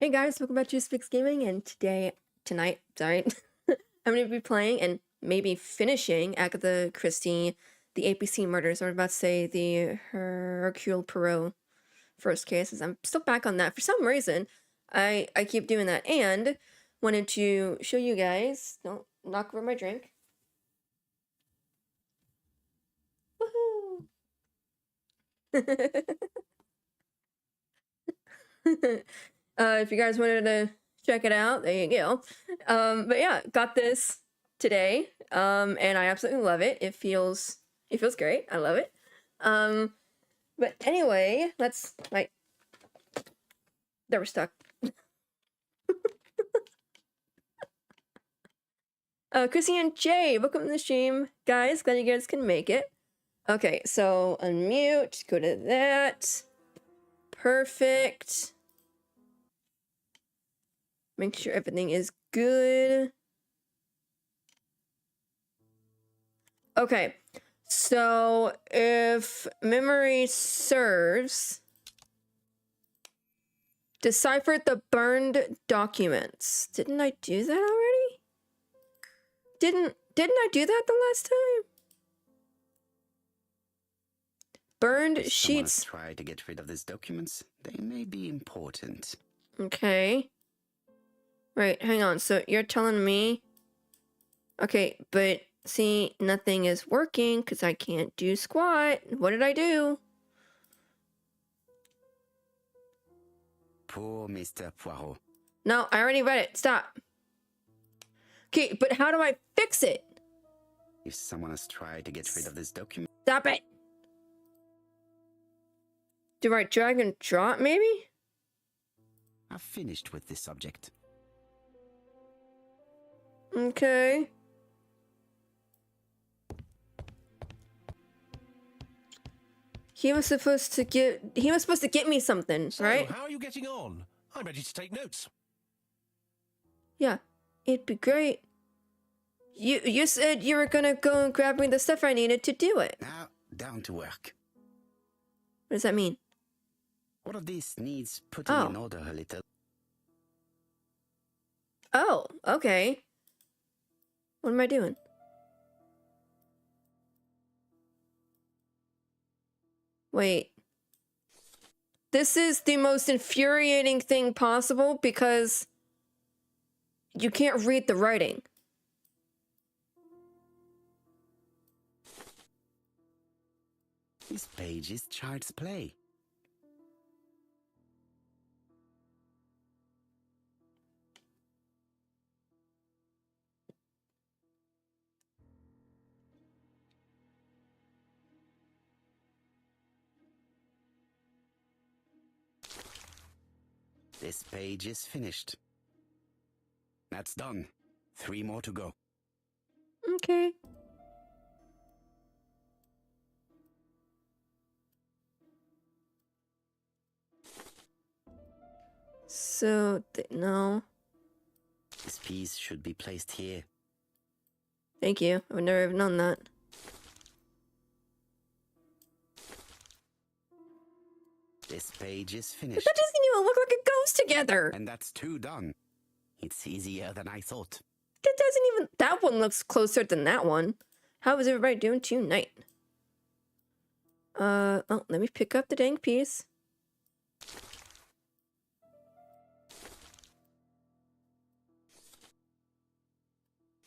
Hey guys, welcome back to Spiggs Gaming, and tonight, I'm going to be playing and maybe finishing Agatha Christie, the APC murders, or I'm about to say the Hercule Poirot first cases. I'm still back on that. For some reason, I keep doing that, and wanted to show you guys, don't knock over my drink. Woohoo! If you guys wanted to check it out, there you go. But yeah, got this today, and I absolutely love it. It feels great. I love it. But anyway, let's there we're stuck. Chrissy and Jay, welcome to the stream, guys. Glad you guys can make it. Okay, so unmute. Go to that. Perfect. Make sure everything is good. Okay, so if memory serves, decipher the burned documents. Didn't I do that already? Didn't I do that the last time? Burned sheets. Try to get rid of these documents. They may be important. Okay. Right, hang on. So you're telling me... Okay, but see, nothing is working because I can't do squat. What did I do? Poor Mr. Poirot. No, I already read it. Stop. Okay, but how do I fix it? If someone has tried to get rid of this document... Stop it! Do I drag and drop, maybe? I've finished with this subject. Okay. He was supposed to get me something, So, right? how are you getting on? I'm ready to take notes. Yeah, it'd be great. You said you were gonna go and grab me the stuff I needed to do it. Now, down to work. What does that mean? All of this needs putting in order a little. Oh, okay. What am I doing? Wait. This is the most infuriating thing possible because you can't read the writing. This page is child's play. This page is finished. That's done. 3 more to go. Okay. So, no. This piece should be placed here. Thank you. I would never have known that. This page is But finished. that doesn't even look like it goes together. And that's 2 done. It's easier than I thought. That doesn't even... That one looks closer than that one. How is everybody doing tonight? Oh, let me pick up the dang piece.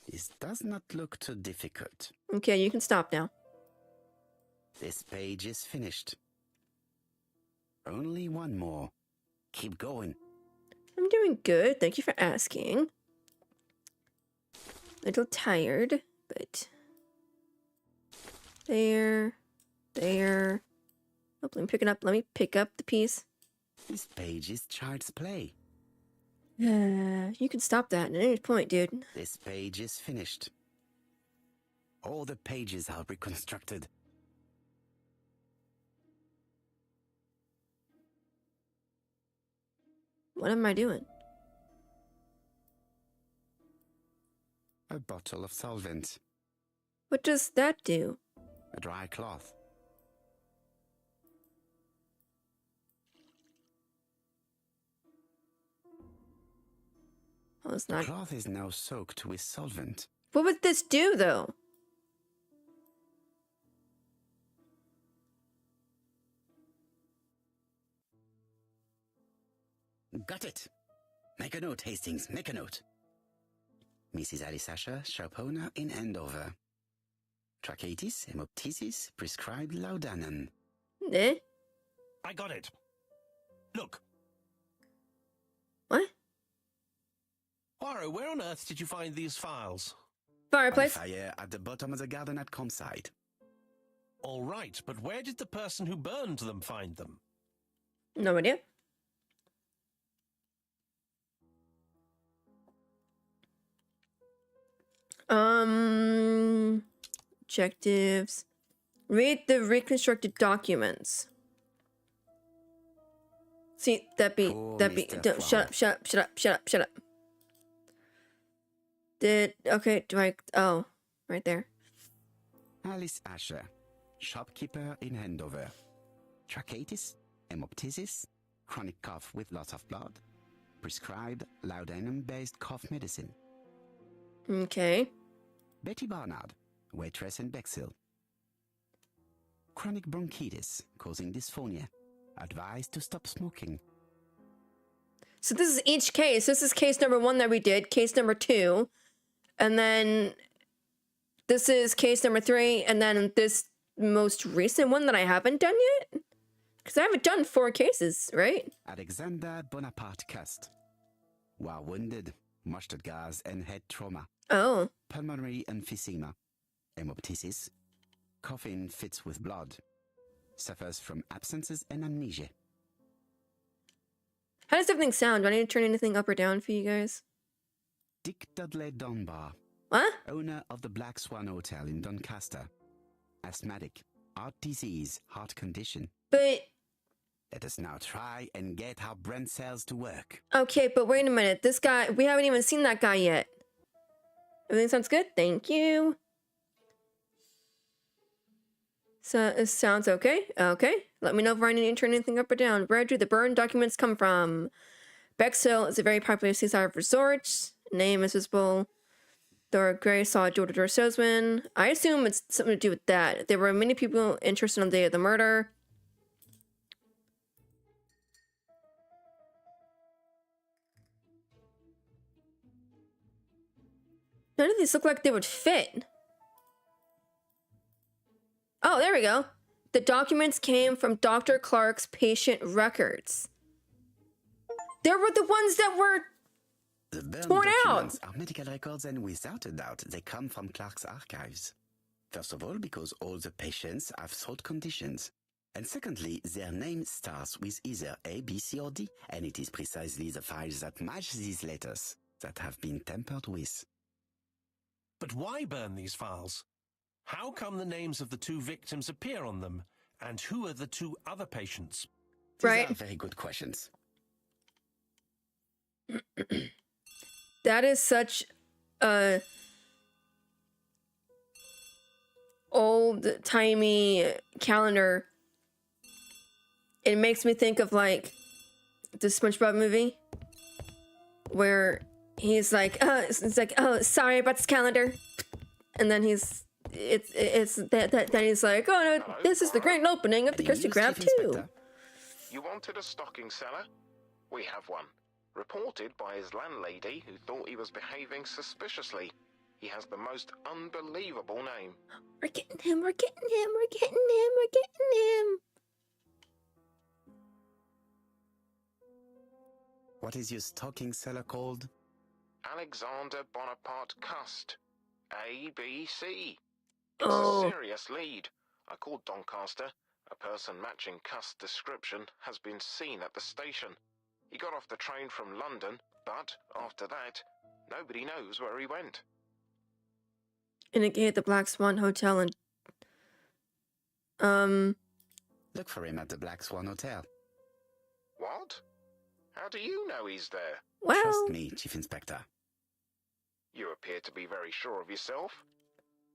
This does not look too difficult. Okay, you can stop now. This page is finished. Only 1 more. Keep going. I'm doing good. Thank you for asking. A little tired, but... There. Oh, let me pick up the piece. This page is child's play. You can stop that at any point, dude. This page is finished. All the pages are reconstructed. What am I doing? A bottle of solvent. What does that do? A dry cloth. Oh, it's The not. cloth is now soaked with solvent. What would this do, though? Got it. Make a note, Hastings. Make a note. Mrs. Alice Asher, shop owner in Andover. Tracheitis, hemoptysis, prescribed laudanum. Eh? I got it. Look, What? Poirot, where on earth did you find these files? Fireplace? On a fire at the bottom of the garden at campsite. All right, but where did the person who burned them find them? No idea. Objectives. Read the reconstructed documents. See, Poor Mr. don't, shut up. Oh, right there. Alice Asher, shopkeeper in Andover. Tracheitis, hemoptysis, chronic cough with lots of blood. Prescribed laudanum-based cough medicine. Okay. Betty Barnard, waitress in Bexhill. Chronic bronchitis, causing dysphonia. Advised to stop smoking. So this is each case. This is case number 1 that we did, case number 2, and then this is case number 3, and then this most recent one that I haven't done yet? Because I haven't done 4 cases, right? Alexander Bonaparte Cust. While wounded, mustard gas and head trauma. Oh. Pulmonary emphysema. Hemoptysis. Coughing fits with blood. Suffers from absences and amnesia. How does everything sound? Do I need to turn anything up or down for you guys? Dick Dudley Dunbar, What? owner of the Black Swan Hotel in Doncaster. Asthmatic, heart disease, heart condition. But, Let us now try and get our brain cells to work. okay, but wait a minute. This guy, we haven't even seen that guy yet. Everything sounds good? Thank you. So, it sounds okay. Okay. Let me know if I need to turn anything up or down. Where do the burn documents come from? Bexhill is a very popular seaside resort. Name is visible. Dora Gray saw a door-to-door salesman. I assume it's something to do with that. There were many people interested on the day of the murder. None of these look like they would fit. Oh, there we go. The documents came from Dr. Clark's patient records. There were the ones that were The burn torn out. documents are medical records, and without a doubt, they come from Clark's archives. First of all, because all the patients have throat conditions. And secondly, their name starts with either A, B, C, or D, and it is precisely the files that match these letters that have been tampered with. But why burn these files? How come the names of the 2 victims appear on them? And who are the 2 other patients? These Right. are very good questions. That is such a old-timey calendar. It makes me think of, like, the SpongeBob movie where he's like, it's like, oh, sorry about this calendar. And then he's like, oh no, this is the grand opening of the Any Christie news, Crab Chief 2. Inspector? You wanted a stocking seller? We have one. Reported by his landlady who thought he was behaving suspiciously. He has the most unbelievable name. We're getting him, we're getting him, we're getting him, we're getting him. What is your stocking seller called? Alexander Bonaparte Cust. ABC. It's Oh. a serious lead. I called Doncaster. A person matching Cust's description has been seen at the station. He got off the train from London, but after that, nobody knows where he went. Indicate the Black Swan Hotel and Look for him at the Black Swan Hotel. What? How do you know he's there? well, Trust me, Chief Inspector. You appear to be very sure of yourself.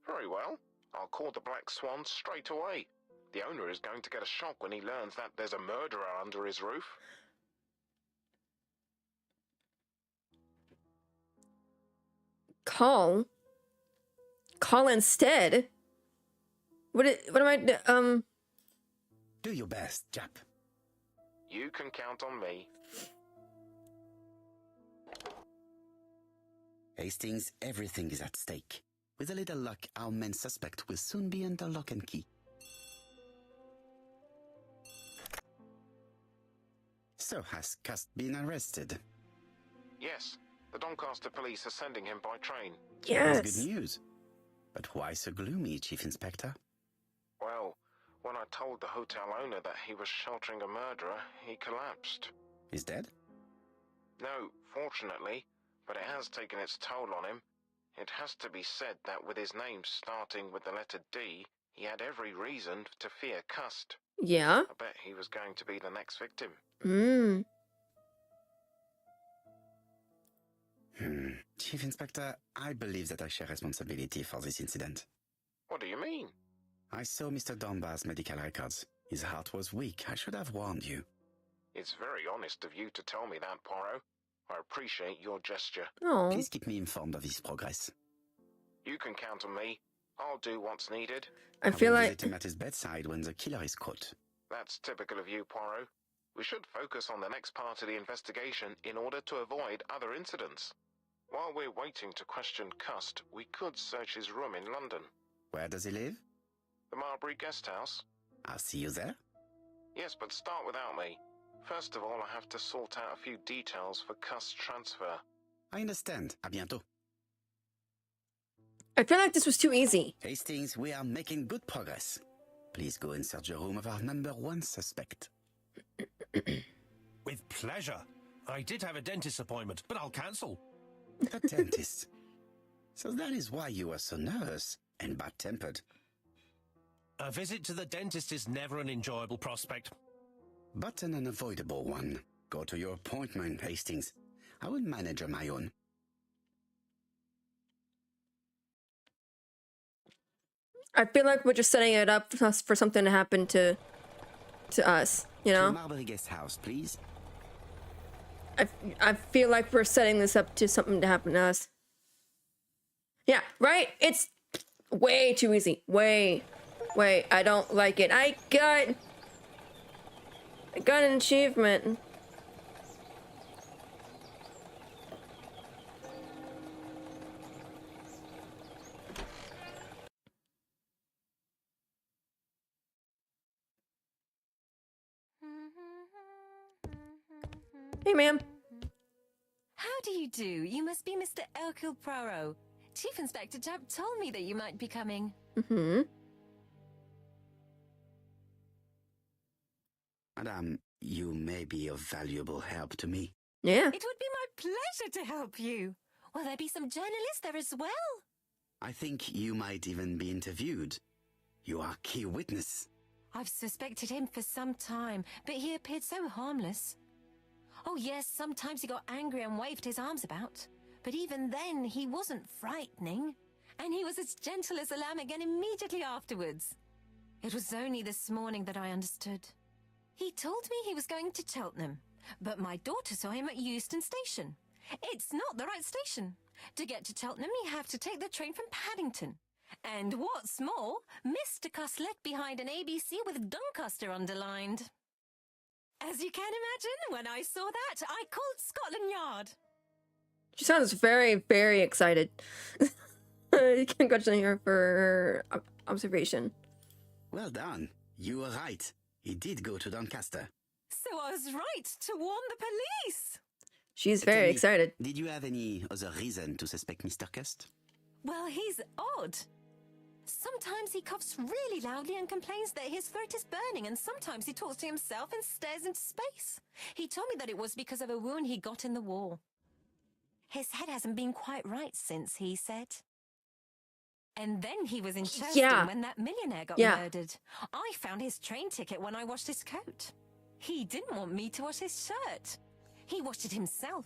Very well. I'll call the Black Swan straight away. The owner is going to get a shock when he learns that there's a murderer under his roof. call. Call instead. What am I? Do your best, Jap. You can count on me. Hastings, everything is at stake. With a little luck, our main suspect will soon be under lock and key. So, has Cust been arrested? Yes, the Doncaster police are sending him by train. Yes. That's good news. But why so gloomy, Chief Inspector? Well, when I told the hotel owner that he was sheltering a murderer, he collapsed. He's dead? No, fortunately, but it has taken its toll on him. It has to be said that with his name starting with the letter D, he had every reason to fear Cust. Yeah. I bet he was going to be the next victim. Chief Inspector, I believe that I share responsibility for this incident. What do you mean? I saw Mr. Dunbar's medical records. His heart was weak. I should have warned you. It's very honest of you to tell me that, Poirot. I appreciate your gesture. Oh. Please keep me informed of his progress. You can count on me. I'll do what's needed. I feel will like visit him at his bedside when the killer is caught. That's typical of you, Poirot. We should focus on the next part of the investigation in order to avoid other incidents. While we're waiting to question Cust, we could search his room in London. Where does he live? The Marbury Guest House? I'll see you there. Yes, but start without me. First of all, I have to sort out a few details for Cust's transfer. I understand. À bientôt. I feel like this was too easy. Hastings, we are making good progress. Please go and search the room of our number one suspect. With pleasure. I did have a dentist appointment, but I'll cancel. The dentist. So that is why you were so nervous and bad-tempered. A visit to the dentist is never an enjoyable prospect. But an unavoidable one. Go to your appointment, Hastings. I will manage on my own. I feel like we're just setting it up for something to happen to us, you To know? Marbury Guest House, please. I feel like we're setting this up to something to happen to us. Yeah, right? It's way too easy. Way. I don't like it. I got an achievement. Hey, ma'am. How do you do? You must be Mr. Hercule Poirot. Chief Inspector Jupp told me that you might be coming. Madame, you may be of valuable help to me. Yeah. It would be my pleasure to help you. Will there be some journalists there as well? I think you might even be interviewed. You are key witness. I've suspected him for some time, but he appeared so harmless. Oh yes, sometimes he got angry and waved his arms about. But even then, he wasn't frightening. And he was as gentle as a lamb again immediately afterwards. It was only this morning that I understood. He told me he was going to Cheltenham, but my daughter saw him at Euston Station. It's not the right station. To get to Cheltenham, you have to take the train from Paddington. And what's more, Mr. Cust left behind an ABC with Doncaster underlined. As you can imagine, when I saw that, I called Scotland Yard. She sounds very, very excited. Congratulating her for her observation. Well done. You were right. He did go to Doncaster. So I was right to warn the police. She's Tell very me, excited. Did you have any other reason to suspect Mr. Cust? Well, he's odd. Sometimes he coughs really loudly and complains that his throat is burning, and sometimes he talks to himself and stares into space. He told me that it was because of a wound he got in the war. His head hasn't been quite right since, he said. And then he was in Chelsea when that millionaire got murdered. I found his train ticket when I washed his coat. He didn't want me to wash his shirt. He washed it himself.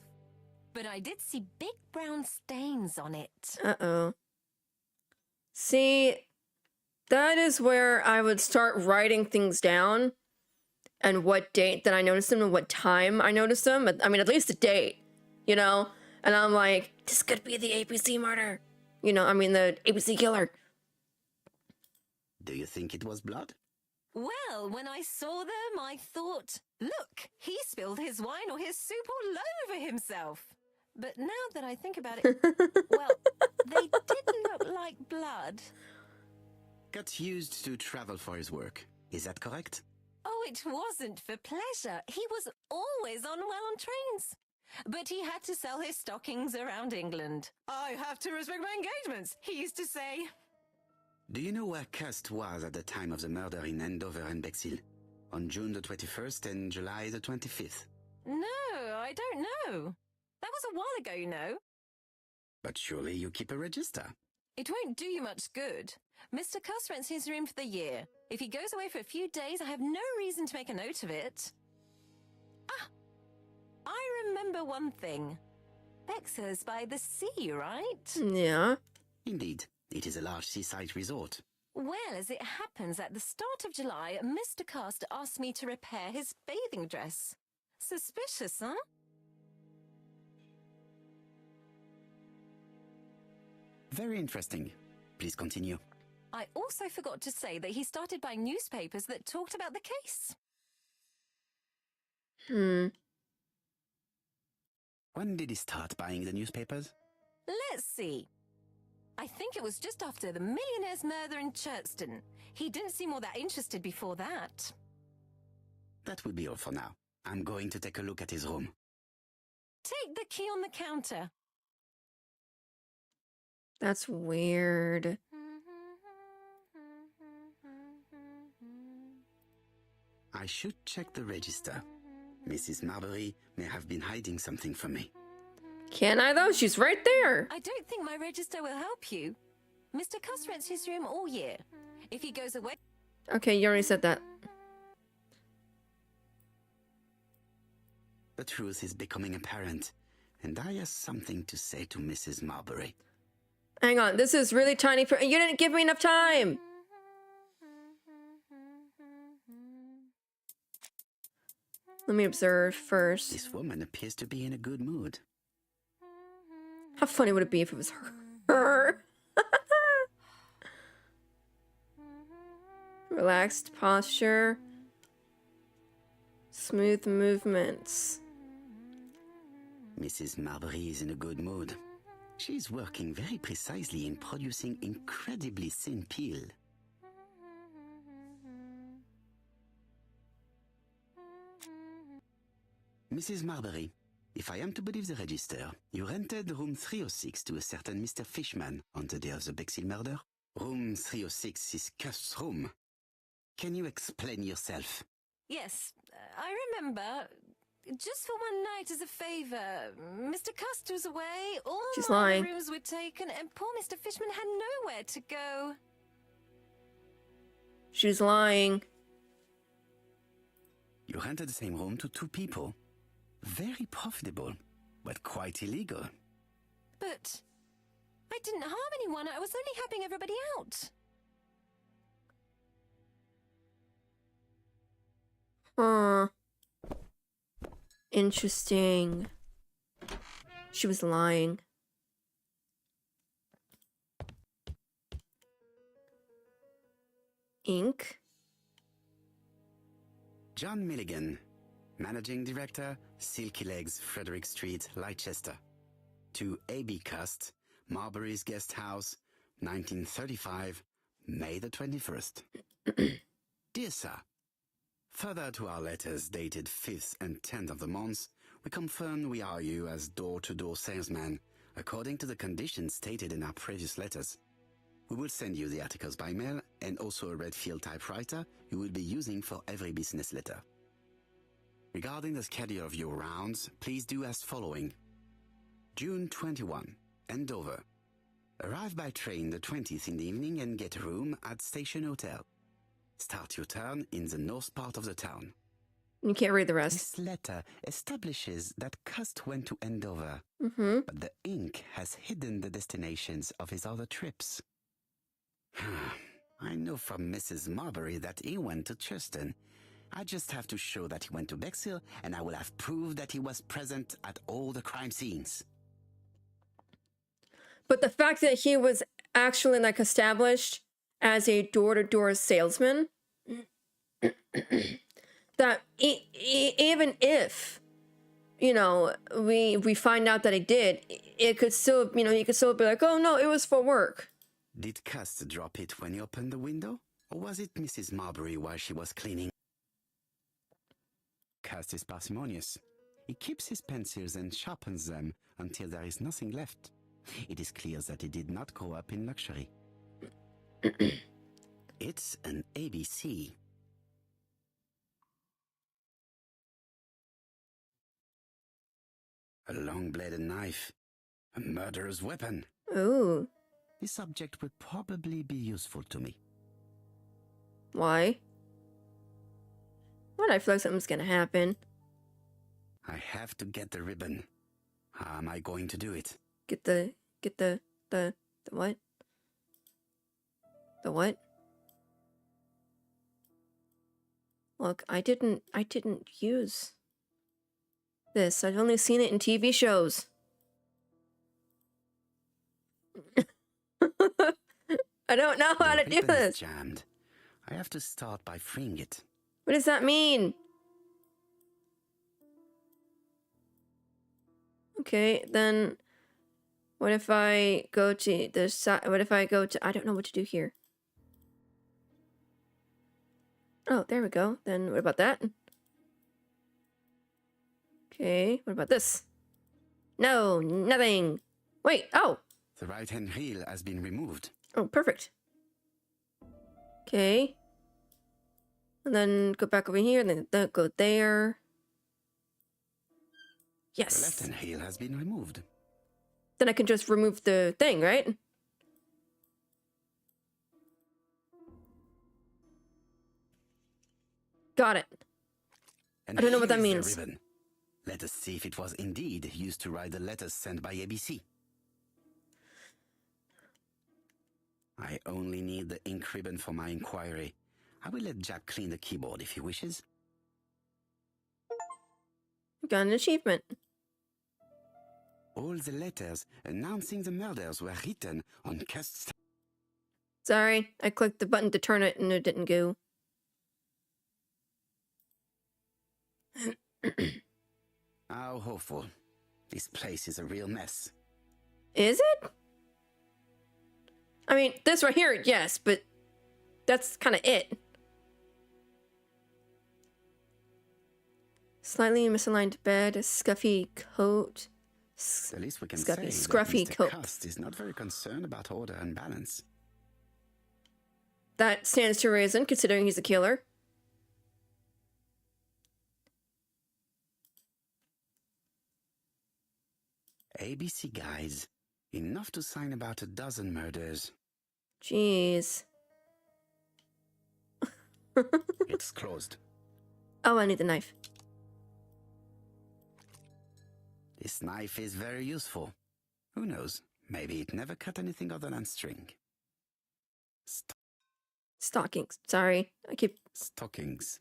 But I did see big brown stains on it. Uh-oh. See, that is where I would start writing things down and what date that I noticed them and what time I noticed them. I mean, at least the date, you know? And I'm like, this could be the APC murder. You know, I mean the APC killer. Do you think it was blood? Well, when I saw them, I thought, look, he spilled his wine or his soup all over himself. But now that I think about it, well, they did look like blood. Got used to travel for his work. Is that correct? Oh, it wasn't for pleasure. He was always unwell on trains. But he had to sell his stockings around England. I have to respect my engagements, he used to say. Do you know where Cust was at the time of the murder in Andover and Bexhill? On June the 21st and July the 25th? No, I don't know. That was a while ago, you know. But surely you keep a register. It won't do you much good. Mr. Cuss rents his room for the year. If he goes away for a few days, I have no reason to make a note of it. Ah, I remember one thing. Bexhill's by the sea, right? Yeah. Indeed, it is a large seaside resort. Well, as it happens, at the start of July, Mr. Cast asked me to repair his bathing dress. Suspicious, huh? Very interesting. Please continue. I also forgot to say that he started buying newspapers that talked about the case. When did he start buying the newspapers? Let's see. I think it was just after the millionaire's murder in Churchton. He didn't seem all that interested before that. That will be all for now. I'm going to take a look at his room. Take the key on the counter. That's weird. I should check the register. Mrs. Marbury may have been hiding something from me. Can I though? She's right there. I don't think my register will help you. Mr. Cuss rents his room all year. If he goes away... Okay, you already said that. The truth is becoming apparent, and I have something to say to Mrs. Marbury. Hang on, this is really tiny for... You didn't give me enough time! Let me observe first. This woman appears to be in a good mood. How funny would it be if it was her? Relaxed posture. Smooth movements. Mrs. Marbury is in a good mood. She's working very precisely in producing incredibly thin peel. Mrs. Marbury, if I am to believe the register, you rented room 306 to a certain Mr. Fishman on the day of the Bexhill murder. Room 306 is Cust's room. Can you explain yourself? Yes, I remember. Just for one night as a favour. Mr. Cust was away, all She's my lying. rooms were taken, and poor Mr. Fishman had nowhere to go. She's lying. You rented the same room to two people. Very profitable, but quite illegal. But I didn't harm anyone. I was only helping everybody out. Huh. Interesting. She was lying. Ink. John Milligan, Managing Director, Silky Legs, Frederick Street, Leicester. To A.B. Cust, Marbury's Guest House, 1935, May the 21st. Dear Sir, further to our letters dated 5th and 10th of the month, we confirm we are you as door-to-door salesman, according to the conditions stated in our previous letters. We will send you the articles by mail and also a Redfield typewriter you will be using for every business letter. Regarding the schedule of your rounds, please do as following. June 21, Andover. Arrive by train the 20th in the evening and get a room at Station Hotel. Start your turn in the north part of the town. You can't read the rest. This letter establishes that Cust went to Andover, but the ink has hidden the destinations of his other trips. I know from Mrs. Marbury that he went to Churchton. I just have to show that he went to Bexhill, and I will have proved that he was present at all the crime scenes. But the fact that he was actually like established as a door-to-door salesman, that even if, you know, we find out that he did, it could still, you know, he could still be like, oh no, it was for work. Did Cust drop it when he opened the window? Or was it Mrs. Marbury while she was cleaning? Cust is parsimonious. He keeps his pencils and sharpens them until there is nothing left. It is clear that he did not grow up in luxury. It's an ABC. A long-bladed knife. A murderer's weapon. Ooh. This object would probably be useful to me. Why? Why do I feel like something's gonna happen? I have to get the ribbon. How am I going to do it? Get the what? The what? Look, I didn't use this. I've only seen it in TV shows. I don't know how to do The ribbon is this. jammed. I have to start by freeing it. What does that mean? Okay, then what if I go to the side? What if I go to? I don't know what to do here. Oh, there we go. Then what about that? Okay, what about this? No, nothing. Wait, oh. The right-hand heel has been removed. Oh, perfect. Okay. And then go back over here, and then go there. The Yes. left-hand heel has been removed. Then I can just remove the thing, right? Got it. And I don't know what here that is the means. ribbon. Let us see if it was indeed used to write the letters sent by ABC. I only need the ink ribbon for my inquiry. I will let Jack clean the keyboard if he wishes. Got an achievement. All the letters announcing the murders were written on Cust's... Sorry, I clicked the button to turn it and it didn't go. How hopeful. This place is a real mess. Is it? I mean, this right here, yes, but that's kind of it. Slightly misaligned bed, a scuffy coat. The least we can Scuffy, say scruffy that Mr. coat. Cust is not very concerned about order and balance. That stands to reason, considering he's a killer. ABC guys. Enough to sign about a dozen murders. Jeez. It's closed. Oh, I need the knife. This knife is very useful. Who knows? Maybe it never cut anything other than string. Stockings. Sorry. I keep... Stockings.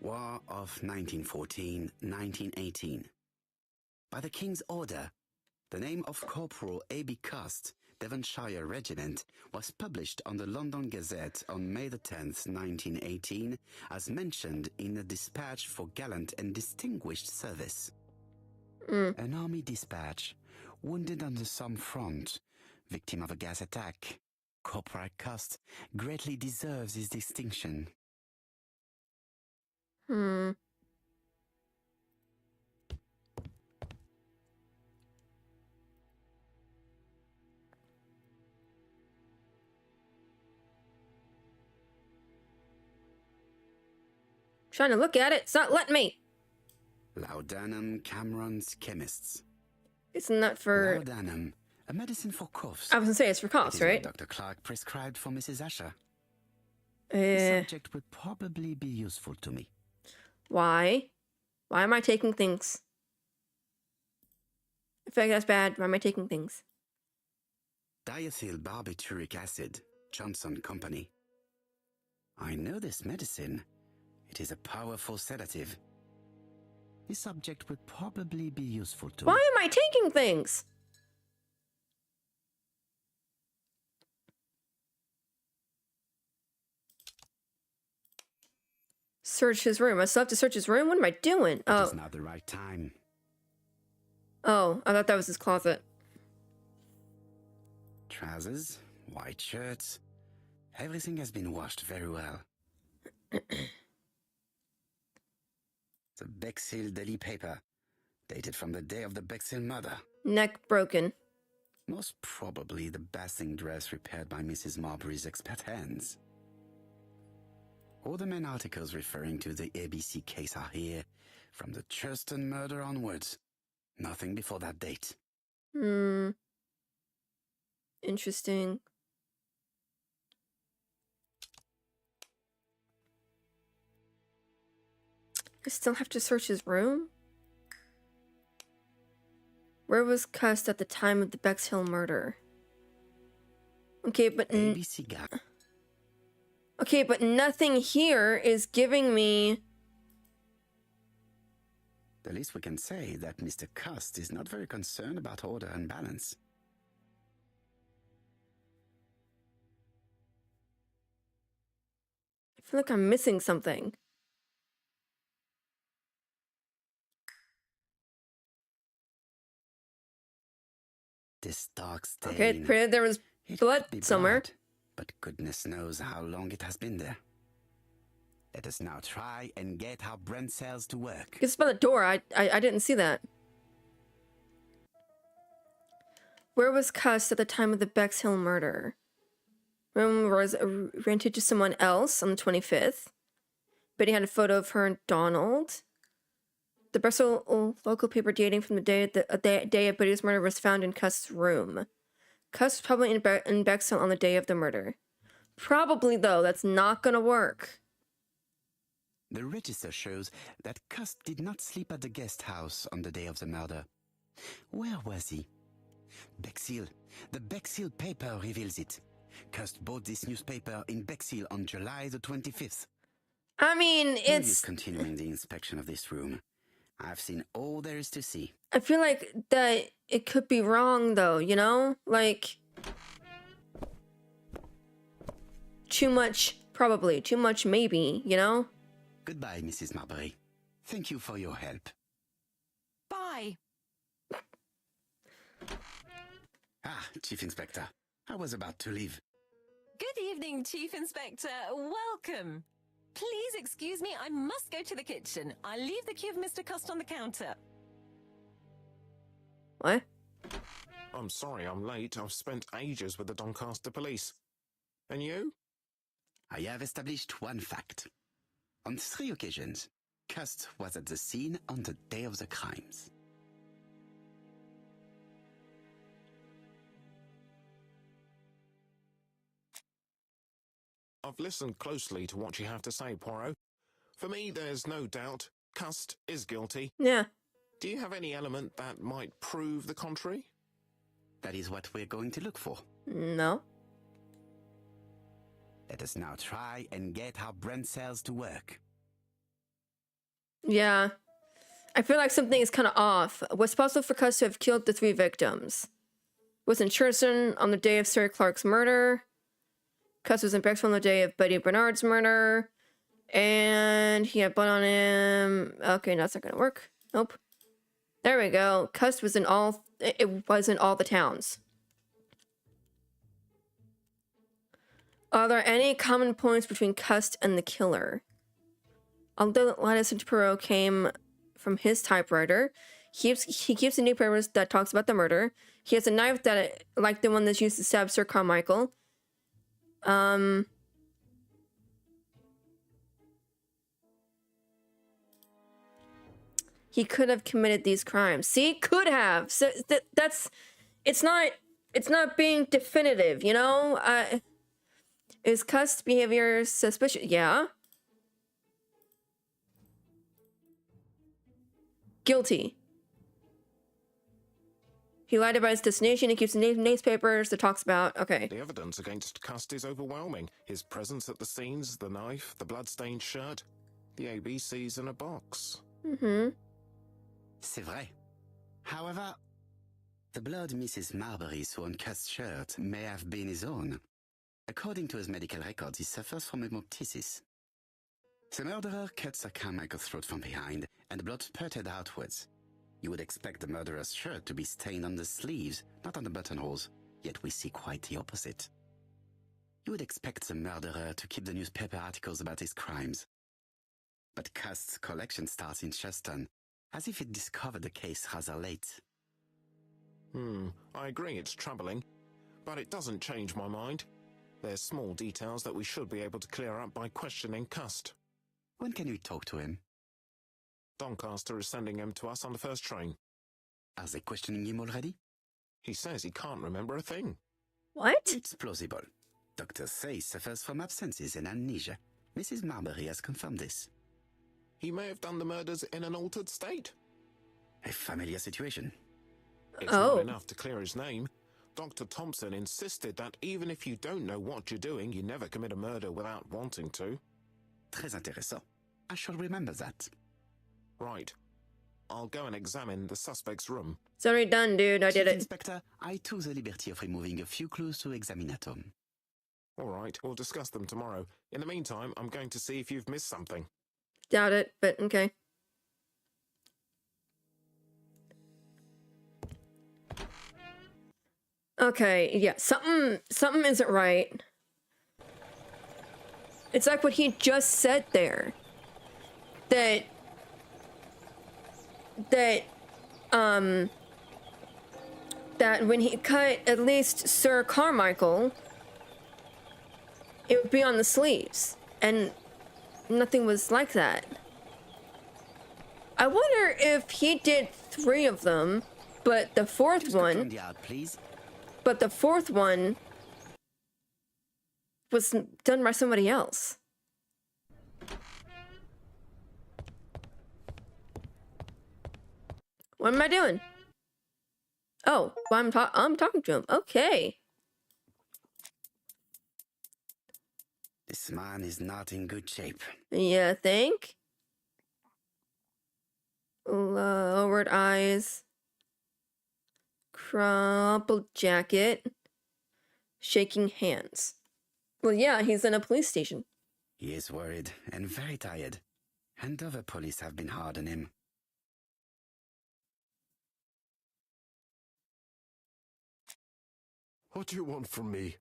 War of 1914-1918. By the King's order, the name of Corporal A.B. Cust, Devonshire Regiment, was published on the London Gazette on May the 10th, 1918, as mentioned in a dispatch for gallant and distinguished service. An army dispatch, wounded on the Somme front, victim of a gas attack. Corporal Cust greatly deserves his distinction. Trying to look at it. It's not letting me. Laudanum Cameron's Chemists. Isn't that for... Laudanum, a medicine for coughs. I was gonna say it's for It coughs, is what right? Dr. Clark prescribed for Mrs. Asher. The subject would probably be useful to me. Why? Why am I taking things? I feel like that's bad. Why am I taking things? Diethyl barbituric acid, Johnson Company. I know this medicine. It is a powerful sedative. This object would probably be useful too. Why am I taking things? Search his room. I still have to search his room? What am I doing? It is not the right time. Oh, I thought that was his closet. Trousers, white shirts. Everything has been washed very well. The Bexhill daily paper, dated from the day of the Bexhill murder. Neck broken. Most probably the bathing dress repaired by Mrs. Marbury's expert hands. All the main articles referring to the ABC case are here, from the Churston murder onwards. Nothing before that date. Interesting. I still have to search his room? Where was Cust at the time of the Bexhill murder? Okay, but ABC gap. okay, but nothing here is giving me. The least we can say that Mr. Cust is not very concerned about order and balance. I feel like I'm missing something. This dark stain. Okay, there was It blood could be somewhere. blood, but goodness knows how long it has been there. Let us now try and get our brain cells to work. It's by the door. I didn't see that. Where was Cust at the time of the Bexhill murder? Room was rented to someone else on the 25th. Betty had a photo of her and Donald. The Bexhill local paper dating from the day of Betty's murder was found in Cust's room. Cust was probably in Bexhill on the day of the murder. Probably, though, that's not gonna work. The register shows that Cust did not sleep at the guest house on the day of the murder. Where was he? Bexhill. The Bexhill paper reveals it. Cust bought this newspaper in Bexhill on July the 25th. I mean, No it's... use continuing the inspection of this room. I've seen all there is to see. I feel like that it could be wrong, though, you know? Like... Too much, probably. Too much, maybe, you know? Goodbye, Mrs. Marbury. Thank you for your help. Bye. Ah, Chief Inspector. I was about to leave. Good evening, Chief Inspector. Welcome. Please excuse me, I must go to the kitchen. I'll leave the key of Mr. Cust on the counter. What? I'm sorry I'm late. I've spent ages with the Doncaster police. And you? I have established one fact. On 3 occasions, Cust was at the scene on the day of the crimes. I've listened closely to what you have to say, Poirot. For me, there's no doubt Cust is guilty. Yeah. Do you have any element that might prove the contrary? That is what we're going to look for. No. Let us now try and get our brain cells to work. Yeah. I feel like something is kind of off. Was possible for Cust to have killed the 3 victims? Was in Churston on the day of Sarah Clark's murder. Cust was in Bexhill on the day of Betty Bernard's murder. And he had blood on him. Okay, that's not gonna work. Nope. There we go. Cust was in all... It was in all the towns. Are there any common points between Cust and the killer? Although Linus and Perot came from his typewriter, he keeps a newspaper that talks about the murder. He has a knife that, like the one that's used to stab Sir Carmichael. He could have committed these crimes. See, could have. So that's it's not being definitive, you know? Is Cust's behavior suspicious? Yeah. Guilty. He lied about his destination. He keeps the newspapers that talks about... Okay. The evidence against Cust is overwhelming. His presence at the scenes, the knife, the blood-stained shirt, the ABCs in a box. Mm-hmm. C'est vrai. However, the blood Mrs. Marbury saw on Cust's shirt may have been his own. According to his medical records, he suffers from hemoptysis. The murderer cut Sir Carmichael's throat from behind, and the blood spurted outwards. You would expect the murderer's shirt to be stained on the sleeves, not on the buttonholes, yet we see quite the opposite. You would expect the murderer to keep the newspaper articles about his crimes. But Cust's collection starts in Cheston, as if it discovered the case rather late. I agree it's troubling, but it doesn't change my mind. There's small details that we should be able to clear up by questioning Cust. When can we talk to him? Doncaster is sending him to us on the first train. Are they questioning him already? He says he can't remember a thing. What? It's plausible. Doctors say he suffers from absences and amnesia. Mrs. Marbury has confirmed this. He may have done the murders in an altered state. A familiar situation. It's Oh. not enough to clear his name. Dr. Thompson insisted that even if you don't know what you're doing, you never commit a murder without wanting to. Très intéressant. I shall remember that. Right. I'll go and examine the suspect's room. It's already done, dude. I did Chief it. Inspector, I took the liberty of removing a few clues to examinatum. All right, we'll discuss them tomorrow. In the meantime, I'm going to see if you've missed something. Doubt it, but okay. Okay, yeah, something isn't right. It's like what he just said there. That when he cut at least Sir Carmichael, it would be on the sleeves, and nothing was like that. I wonder if he did 3 of them, but the fourth Just go on one, the out, please. but the fourth one was done by somebody else. What am I doing? Oh, well, I'm talking to him. Okay. This man is not in good shape. Yeah, think. Lowered eyes. Crumpled jacket. Shaking hands. Well, yeah, he's in a police station. He is worried and very tired. And other police have been hard on him. What do you want from me?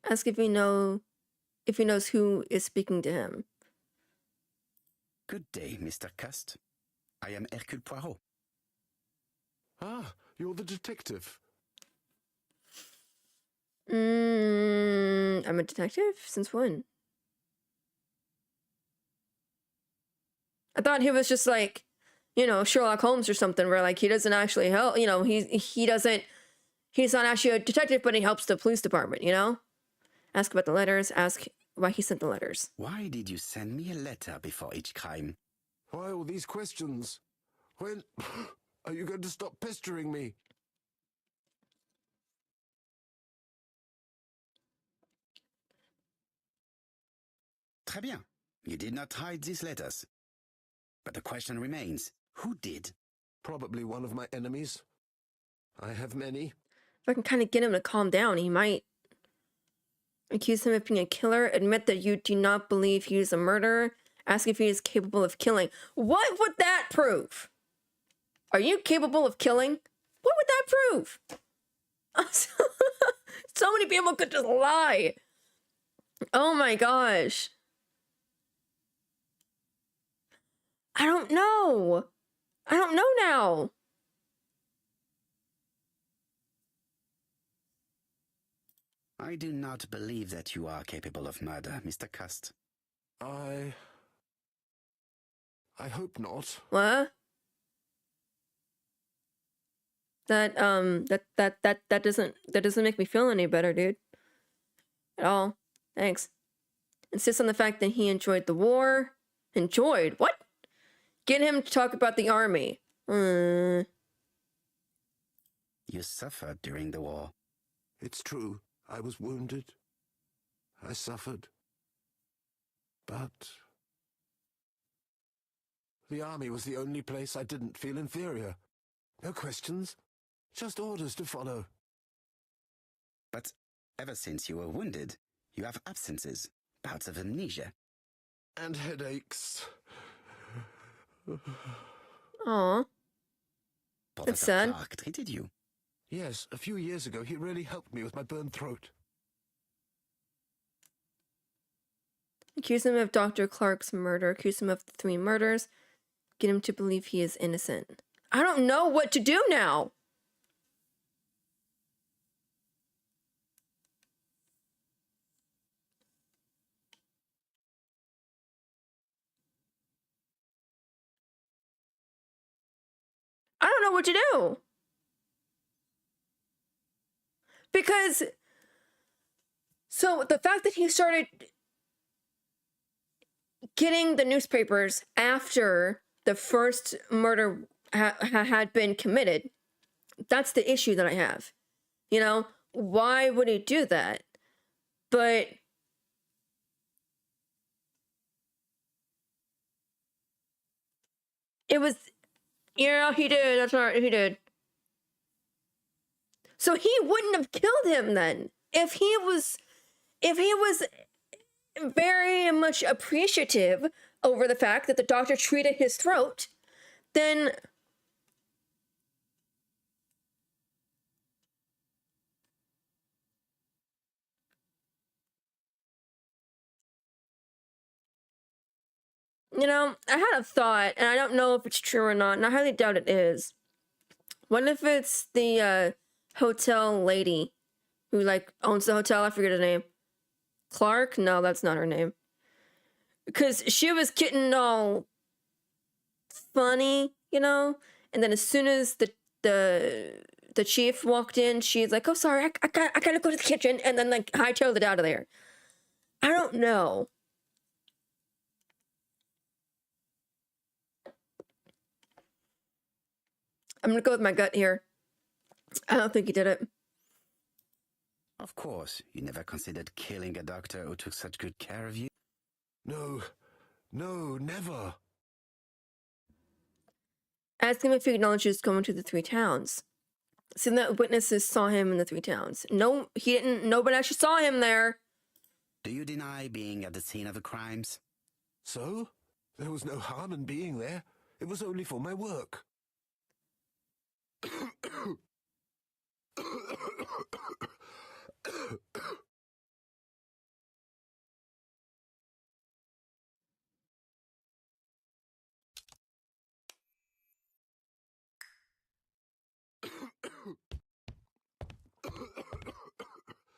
Ask if he knows who is speaking to him. Good day, Mr. Cust. I am Hercule Poirot. Ah, you're the detective. I'm a detective? Since when? I thought he was just like, Sherlock Holmes or something, where like he doesn't actually help, he's not actually a detective, but he helps the police department, Ask about the letters, ask why he sent the letters. Why did you send me a letter before each crime? Why all these questions? When are you going to stop pestering me? Très bien. You did not hide these letters. But the question remains, who did? Probably one of my enemies. I have many. If I can kind of get him to calm down, he might. Accuse him of being a killer. Admit that you do not believe he is a murderer. Ask if he is capable of killing. What would that prove? Are you capable of killing? What would that prove? So many people could just lie. Oh my gosh. I don't know. I don't know now. I do not believe that you are capable of murder, Mr. Cust. I hope not. What? That doesn't make me feel any better, dude. At all. Thanks. Insists on the fact that he enjoyed the war. Enjoyed? What? Get him to talk about the army. You suffered during the war. It's true. I was wounded. I suffered. But The army was the only place I didn't feel inferior. No questions, just orders to follow. But ever since you were wounded, you have absences, bouts of amnesia. And headaches. Aw. Professor sad. Clark treated you. Yes, a few years ago he really helped me with my burned throat. Accuse him of Dr. Clark's murder. Accuse him of the 3 murders. Get him to believe he is innocent. I don't know what to do now. I don't know what to do. Because, so the fact that he started getting the newspapers after the first murder had been committed, that's the issue that I have. You know, why would he do that? But it was, yeah, he did. That's right, he did. So he wouldn't have killed him then. If he was very much appreciative over the fact that the doctor treated his throat, then you know, I had a thought, and I don't know if it's true or not, and I highly doubt it is. What if it's the hotel lady who like owns the hotel? I forget her name. Clark? No, that's not her name. Because she was getting all funny, you know? And then as soon as the chief walked in, she's like, oh, sorry, I gotta go to the kitchen, and then like hightailed it out of there. I don't know. I'm gonna go with my gut here. I don't think he did it. Of course, you never considered killing a doctor who took such good care of you? No, never. Ask him if he acknowledges going to the 3 towns. So that witnesses saw him in the 3 towns. No, he didn't. Nobody actually saw him there. Do you deny being at the scene of the crimes? So? There was no harm in being there. It was only for my work.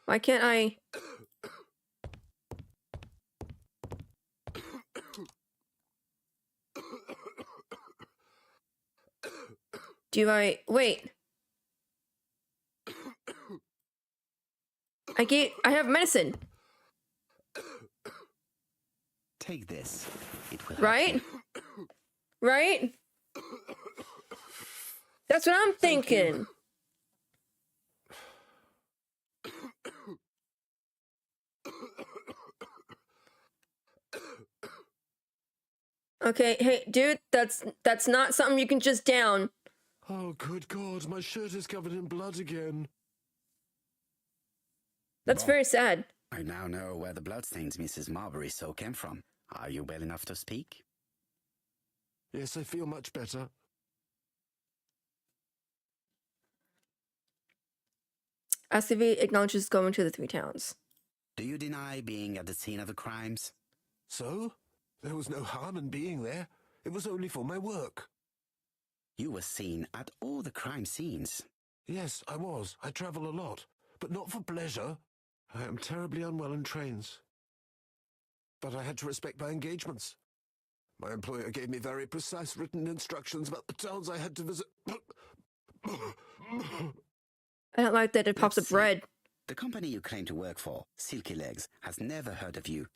Why can't I? Do I wait? I have medicine. Take this. It will help Right? you. Right? That's what I'm thinking. Okay, hey, dude, that's not something you can just down. Oh, good God, my shirt is covered in blood again. That's very sad. I now know where the bloodstains Mrs. Marbury saw came from. Are you well enough to speak? Yes, I feel much better. Ask if he acknowledges going to the 3 towns. Do you deny being at the scene of the crimes? So? There was no harm in being there. It was only for my work. You were seen at all the crime scenes. Yes, I was. I travel a lot, but not for pleasure. I am terribly unwell in trains. But I had to respect my engagements. My employer gave me very precise written instructions about the towns I had to visit. I don't like that it pops up Let's see. red. The company you claim to work for, Silky Legs, has never heard of you.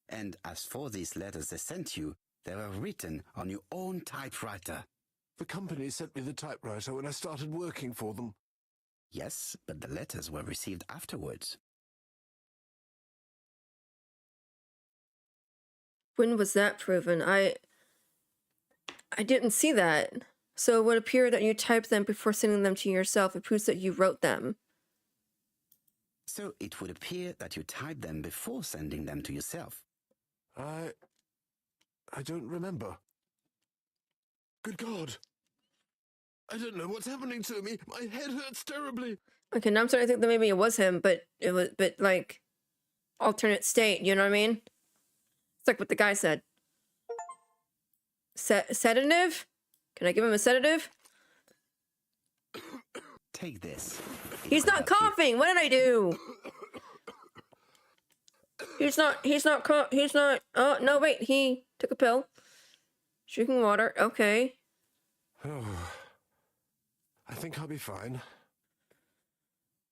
And as for these letters they sent you, they were written on your own typewriter. The company sent me the typewriter when I started working for them. Yes, but the letters were received afterwards. When was that proven? I didn't see that. So it would appear that you typed them before sending them to yourself. It proves that you wrote them. So it would appear that you typed them before sending them to yourself. I don't remember. Good God. I don't know what's happening to me. My head hurts terribly. Okay, now I'm starting to think that maybe it was him, but it was, like, alternate state, you know what I mean? It's like what the guy said. Sedative? Can I give him a sedative? Take this. He's not coughing! What did I do? He's not, oh, no, wait, he took a pill. Drinking water, okay. Oh, I think I'll be fine.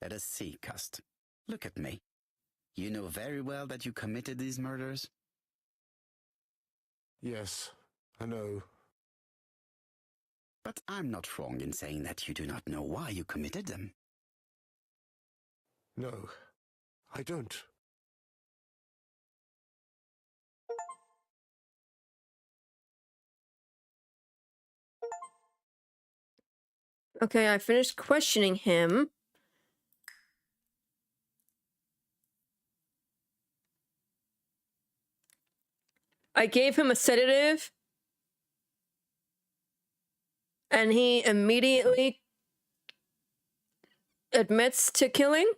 Let us see, Cust. Look at me. You know very well that you committed these murders? Yes, I know. But I'm not wrong in saying that you do not know why you committed them. No, I don't. Okay, I finished questioning him. I gave him a sedative. And he immediately admits to killing?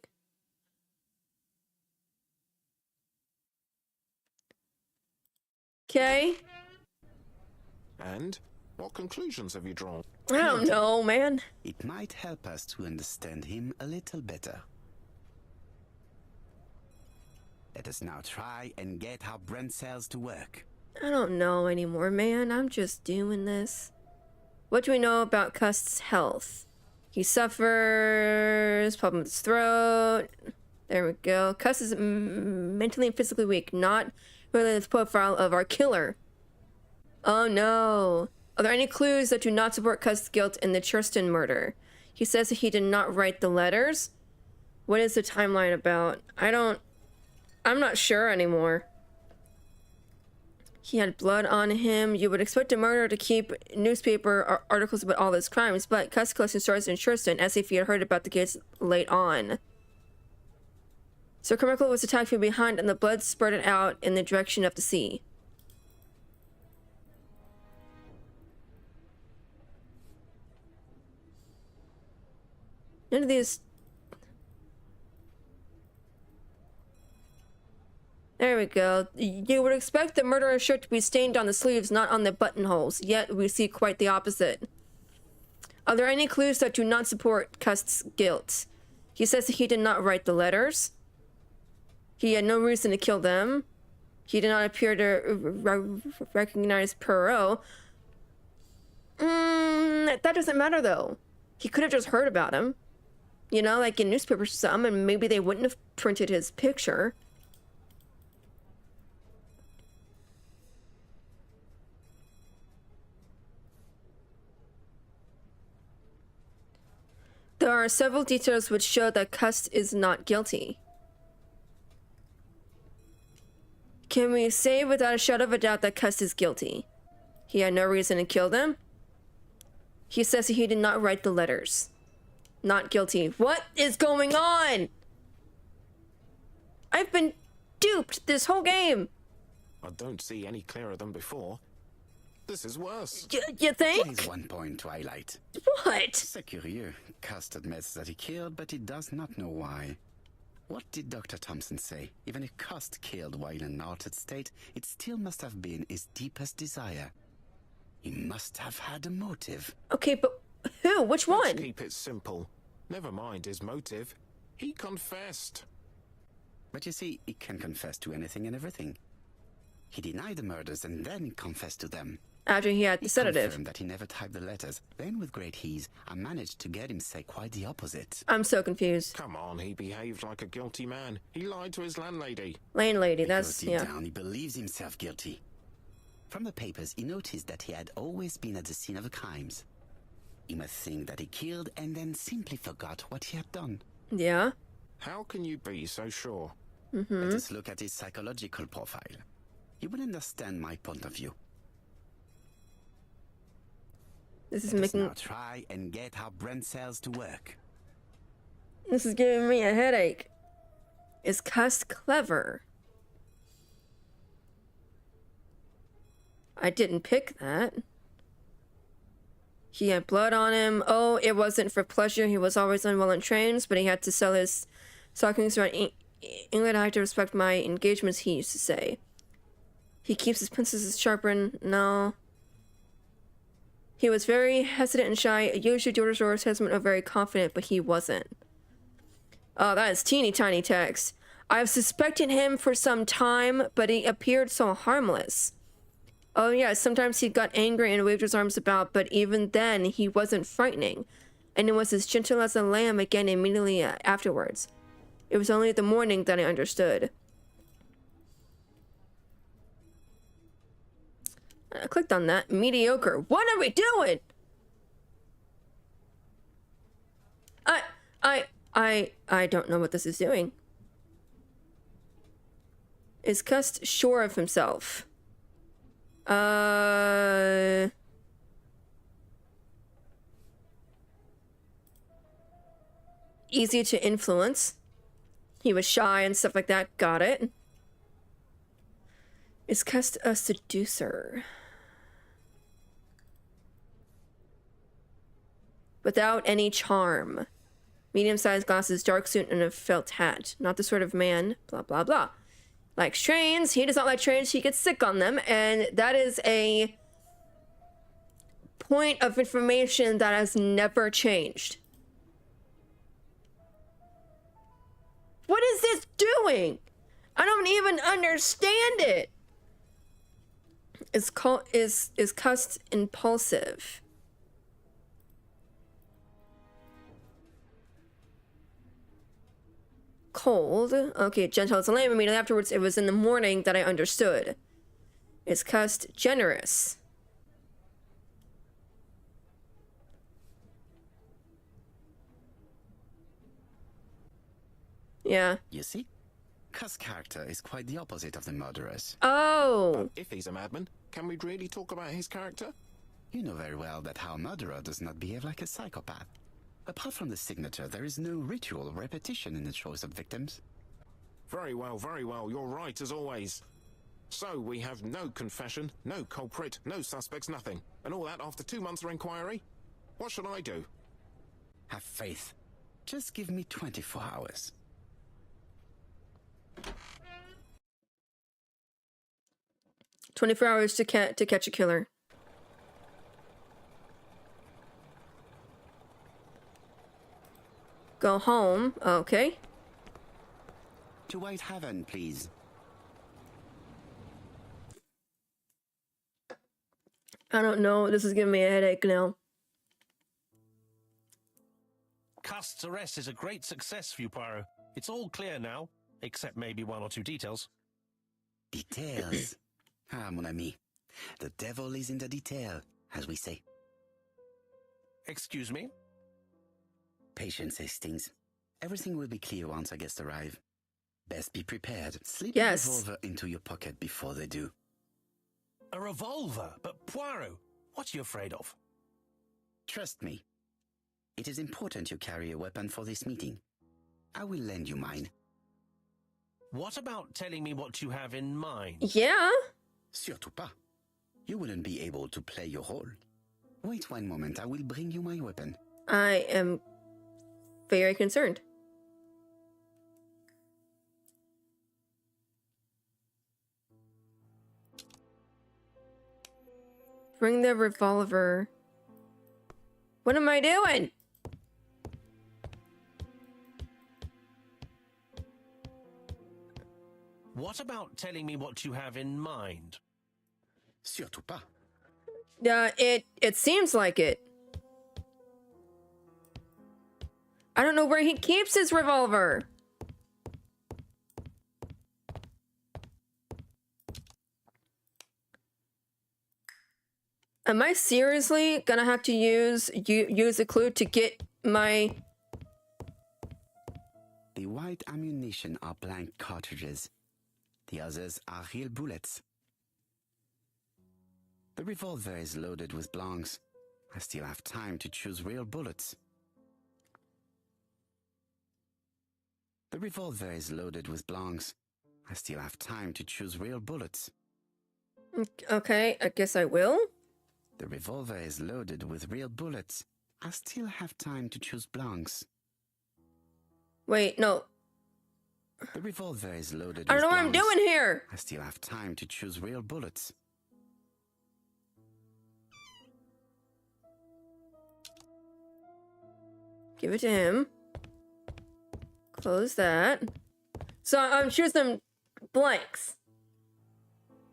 Okay. And what conclusions have you drawn? I don't know, man. It might help us to understand him a little better. Let us now try and get our brain cells to work. I don't know anymore, man. I'm just doing this. What do we know about Cust's health? He suffers problem with his throat. There we go. Cust is mentally and physically weak, not really the profile of our killer. Oh no. Are there any clues that do not support Cust's guilt in the Churston murder? He says that he did not write the letters. What is the timeline about? I'm not sure anymore. He had blood on him. You would expect a murderer to keep newspaper articles about all his crimes, but Cust collecting stories in Churston as if he had heard about the case late on. Sir Carmichael was attacked from behind and the blood spurted out in the direction of the sea. None of these... There we go. You would expect the murderer's shirt to be stained on the sleeves, not on the buttonholes. Yet we see quite the opposite. Are there any clues that do not support Cust's guilt? He says that he did not write the letters. He had no reason to kill them. He did not appear to recognize Perot. That doesn't matter, though. He could have just heard about him. You know, like in newspapers or something, and maybe they wouldn't have printed his picture. There are several details which show that Cust is not guilty. Can we say without a shadow of a doubt that Cust is guilty? He had no reason to kill them. He says he did not write the letters. Not guilty. What is going on? I've been duped this whole game. I don't see any clearer than before. This is worse. You think? There is one point to highlight. What? C'est curieux. Cust admits that he killed, but he does not know why. What did Dr. Thompson say? Even if Cust killed while in an altered state, it still must have been his deepest desire. He must have had a motive. Okay, but who? Which one? Let's keep it simple. Never mind his motive. He confessed. But you see, he can confess to anything and everything. He denied the murders and then confessed to them. After he had the He sedative. confirmed that he never typed the letters. Then, with great ease, I managed to get him say quite the opposite. I'm so confused. Come on, he behaved like a guilty man. He lied to his landlady. Landlady, Because that's, deep yeah. down, he believes himself guilty. From the papers, he noticed that he had always been at the scene of the crimes. He must think that he killed and then simply forgot what he had done. Yeah? How can you be so sure? Let us look at his psychological profile. You will understand my point of view. This is Let us making... now try and get our brain cells to work. This is giving me a headache. Is Cust clever? I didn't pick that. He had blood on him. Oh, it wasn't for pleasure. He was always unwell in trains, but he had to sell his stockings around England. I had to respect my engagements, he used to say. He keeps his pincers sharpened. No. He was very hesitant and shy. Usually George's hesitant or very confident, but he wasn't. Oh, that is teeny tiny text. I've suspected him for some time, but he appeared so harmless. Oh yeah, sometimes he got angry and waved his arms about, but even then he wasn't frightening. And it was as gentle as a lamb again immediately afterwards. It was only the morning that I understood. I clicked on that. Mediocre. What are we doing? I don't know what this is doing. Is Cust sure of himself? Easy to influence. He was shy and stuff like that. Got it. Is Cust a seducer? Without any charm. Medium-sized glasses, dark suit, and a felt hat. Not the sort of man, blah, blah, blah. Likes trains. He does not like trains. He gets sick on them. And that is a point of information that has never changed. What is this doing? I don't even understand it. Is Cust impulsive? Cold. Okay, gentle as a lamb. Immediately afterwards, it was in the morning that I understood. Is Cust generous? Yeah. You see? Cust's character is quite the opposite of the murderer's. Oh. If he's a madman, can we really talk about his character? You know very well that our murderer does not behave like a psychopath. Apart from the signature, there is no ritual or repetition in the choice of victims. Very well, you're right as always. So we have no confession, no culprit, no suspects, nothing. And all that after 2 months of inquiry? What should I do? Have faith. Just give me 24 hours. "24 hours to catch a killer." Go home. Okay. To Whitehaven, please. I don't know. This is giving me a headache now. Cust's arrest is a great success for you, Poirot. It's all clear now, except maybe 1 or 2 details. Details. Ah, mon ami. The devil is in the detail, as we say. Excuse me? Patience, Hastings. Everything will be clear once our guests arrive. Best be prepared. Slip Yes. a revolver into your pocket before they do. A revolver? But Poirot, what are you afraid of? Trust me. It is important you carry a weapon for this meeting. I will lend you mine. What about telling me what you have in mind? Yeah. Surtout pas. You wouldn't be able to play your role. Wait 1 moment, I will bring you my weapon. I am very concerned. Bring the revolver. What am I doing? What about telling me what you have in mind? Surtout pas. It seems like it. I don't know where he keeps his revolver. Am I seriously gonna have to use a clue to get my... The white ammunition are blank cartridges. The others are real bullets. The revolver is loaded with blancs. I still have time to choose real bullets. The revolver is loaded with blanks. I still have time to choose real bullets. Okay, I guess I will. The revolver is loaded with real bullets. I still have time to choose blanks. Wait, no. The revolver is loaded I with don't know what I'm blanks. doing here. I still have time to choose real bullets. Give it to him. Close that. So I'm choosing blanks.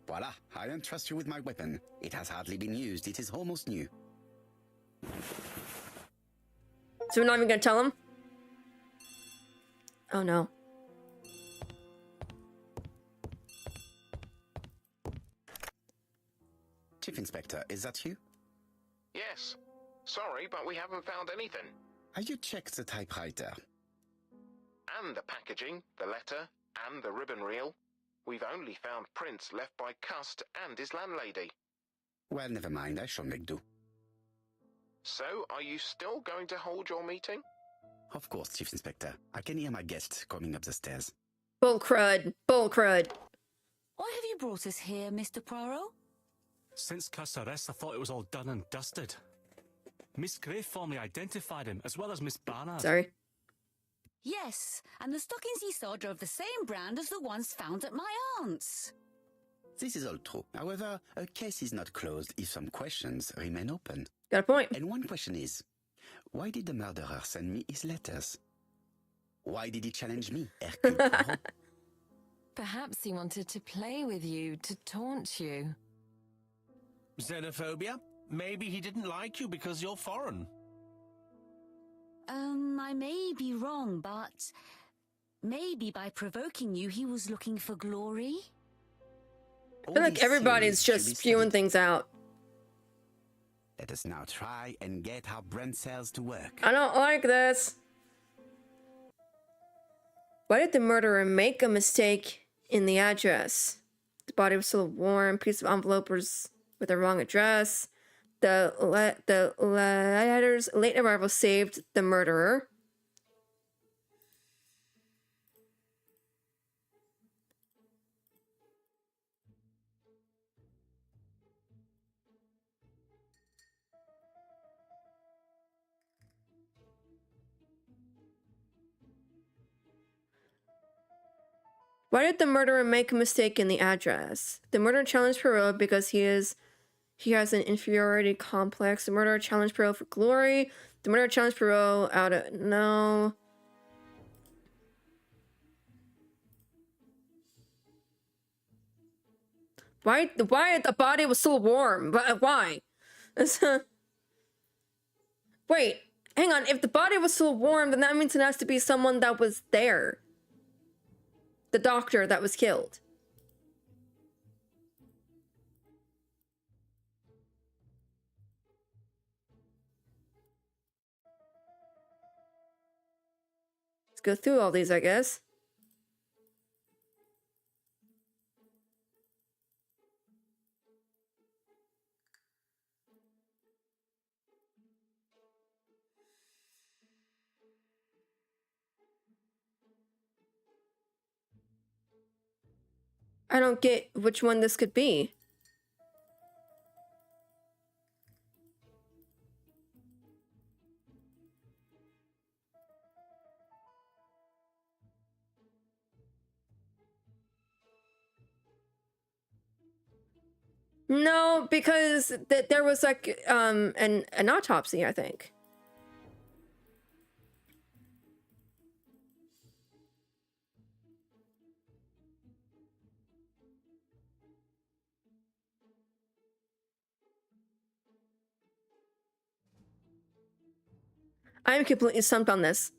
Voila, I entrust you with my weapon. It has hardly been used. It is almost new. So we're not even gonna tell him? Oh no. Chief Inspector, is that you? Yes. Sorry, but we haven't found anything. Have you checked the typewriter? And the packaging, the letter, and the ribbon reel. We've only found prints left by Cust and his landlady. Well, never mind. I shall make do. So, are you still going to hold your meeting? Of course, Chief Inspector. I can hear my guest coming up the stairs. Bull crud. Bull crud. Why have you brought us here, Mr. Poirot? Since Cust's arrest, I thought it was all done and dusted. Miss Gray formally identified him, as well as Miss Barnard. Sorry. Yes, and the stockings he saw drove the same brand as the ones found at my aunt's. This is all true. However, a case is not closed if some questions remain open. Got a point. And one question is, why did the murderer send me his letters? Why did he challenge me, Hercule Poirot? Perhaps he wanted to play with you, to taunt you. Xenophobia? Maybe he didn't like you because you're foreign. I may be wrong, but maybe by provoking you, he was looking for glory? I feel like everybody's just spewing things out. Let us now try and get our brain cells to work. I don't like this. Why did the murderer make a mistake in the address? The body was still warm. Piece of envelope was with the wrong address. The letter's late arrival saved the murderer. Why did the murderer make a mistake in the address? The murderer challenged Poirot because he has an inferiority complex. The murderer challenged Poirot for glory. The murderer challenged Poirot out of no. Why the body was so warm? Why? Wait, hang on. If the body was so warm, then that means it has to be someone that was there. The doctor that was killed. Let's go through all these, I guess. I don't get which one this could be. No, because there was like an autopsy, I think. I'm completely stumped on this.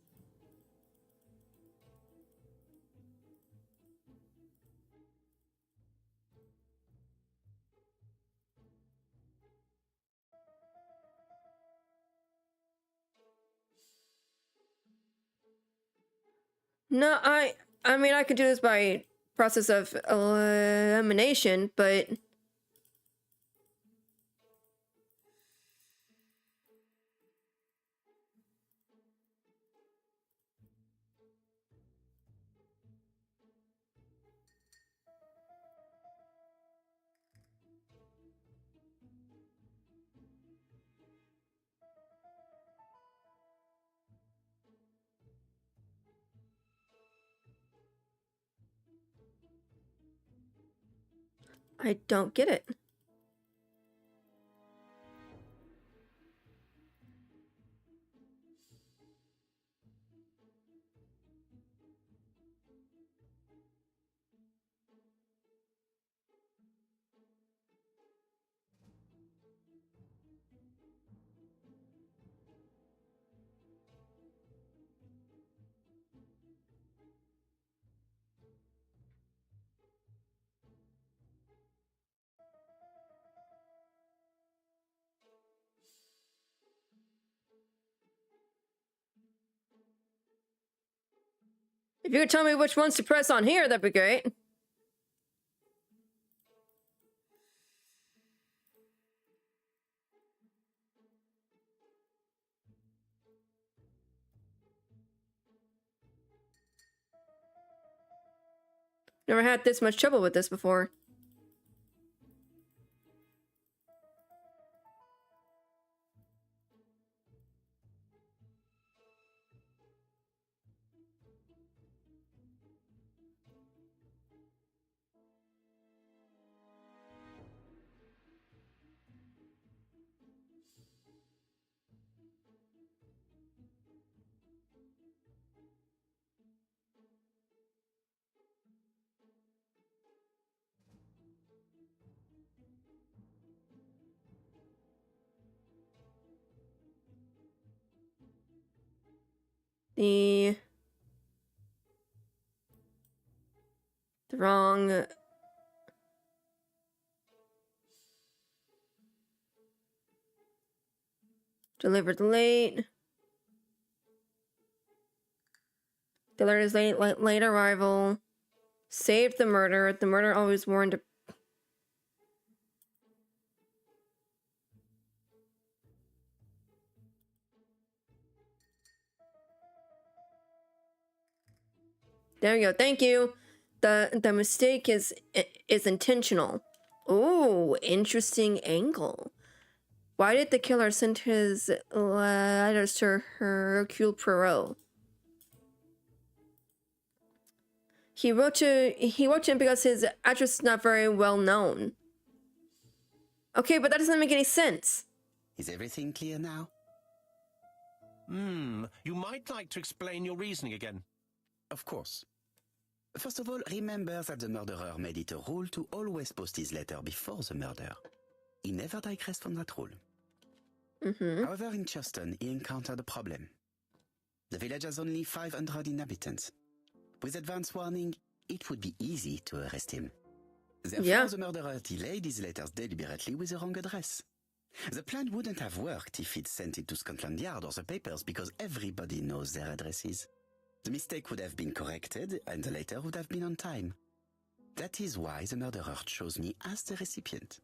No, I mean, I could do this by process of elimination, but I don't get it. If you could tell me which ones to press on here, that'd be great. Never had this much trouble with this before. The wrong delivered late. Delivered late arrival. Saved the murder. The murder always warned. There you go. Thank you. The mistake is intentional. Oh, interesting angle. Why did the killer send his letters to Hercule Poirot? He wrote to him because his address is not very well known. Okay, but that doesn't make any sense. Is everything clear now? You might like to explain your reasoning again. Of course. First of all, remember that the murderer made it a rule to always post his letter before the murder. He never digressed from that rule. However, in Churton, he encountered a problem. The village has only 500 inhabitants. With advance warning, it would be easy to arrest him. Therefore, the murderer delayed his letters deliberately with the wrong address. The plan wouldn't have worked if he'd sent it to Scotland Yard or the papers because everybody knows their addresses. The mistake would have been corrected and the letter would have been on time. That is why the murderer chose me as the recipient.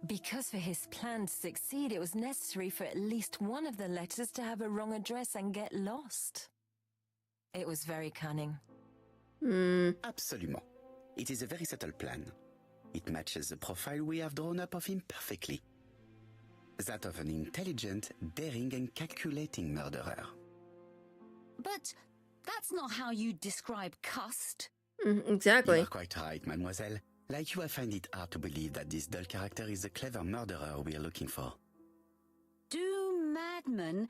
Because for his plan to succeed, it was necessary for at least one of the letters to have a wrong address and get lost. It was very cunning. Absolument. It is a very subtle plan. It matches the profile we have drawn up of him perfectly. That of an intelligent, daring and calculating murderer. But that's not how you describe Cust. Exactly. You are quite right, mademoiselle. Like you, I find it hard to believe that this dull character is the clever murderer we are looking for. Do madmen...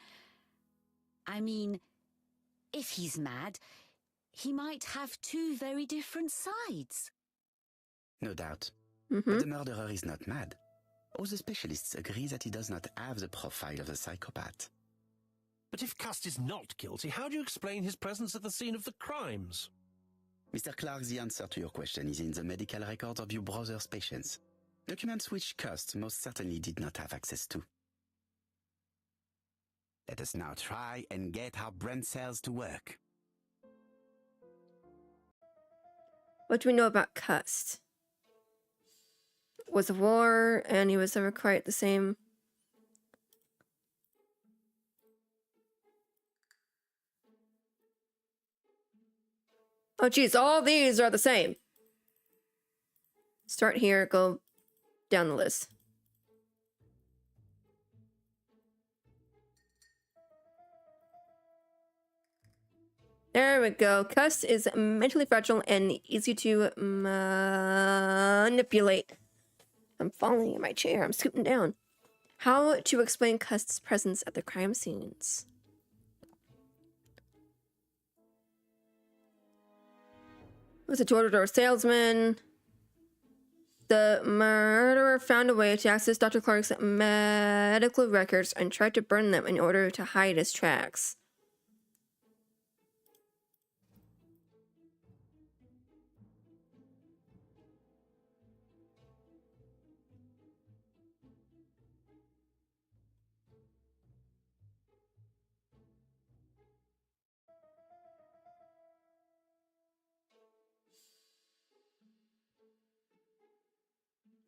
I mean, if he's mad, he might have two very different sides. No doubt. But the murderer is not mad. All the specialists agree that he does not have the profile of a psychopath. But if Cust is not guilty, how do you explain his presence at the scene of the crimes? Mr. Clark, the answer to your question is in the medical records of your brother's patients. Documents which Cust most certainly did not have access to. Let us now try and get our brain cells to work. What do we know about Cust? Was a war, and he was never quite the same. Oh geez, all these are the same. Start here, go down the list. There we go. Cuss is mentally fragile and easy to manipulate. I'm falling in my chair. I'm scooting down. How to explain Cuss's presence at the crime scenes? It was a door-to-door salesman. The murderer found a way to access Dr. Clark's medical records and tried to burn them in order to hide his tracks.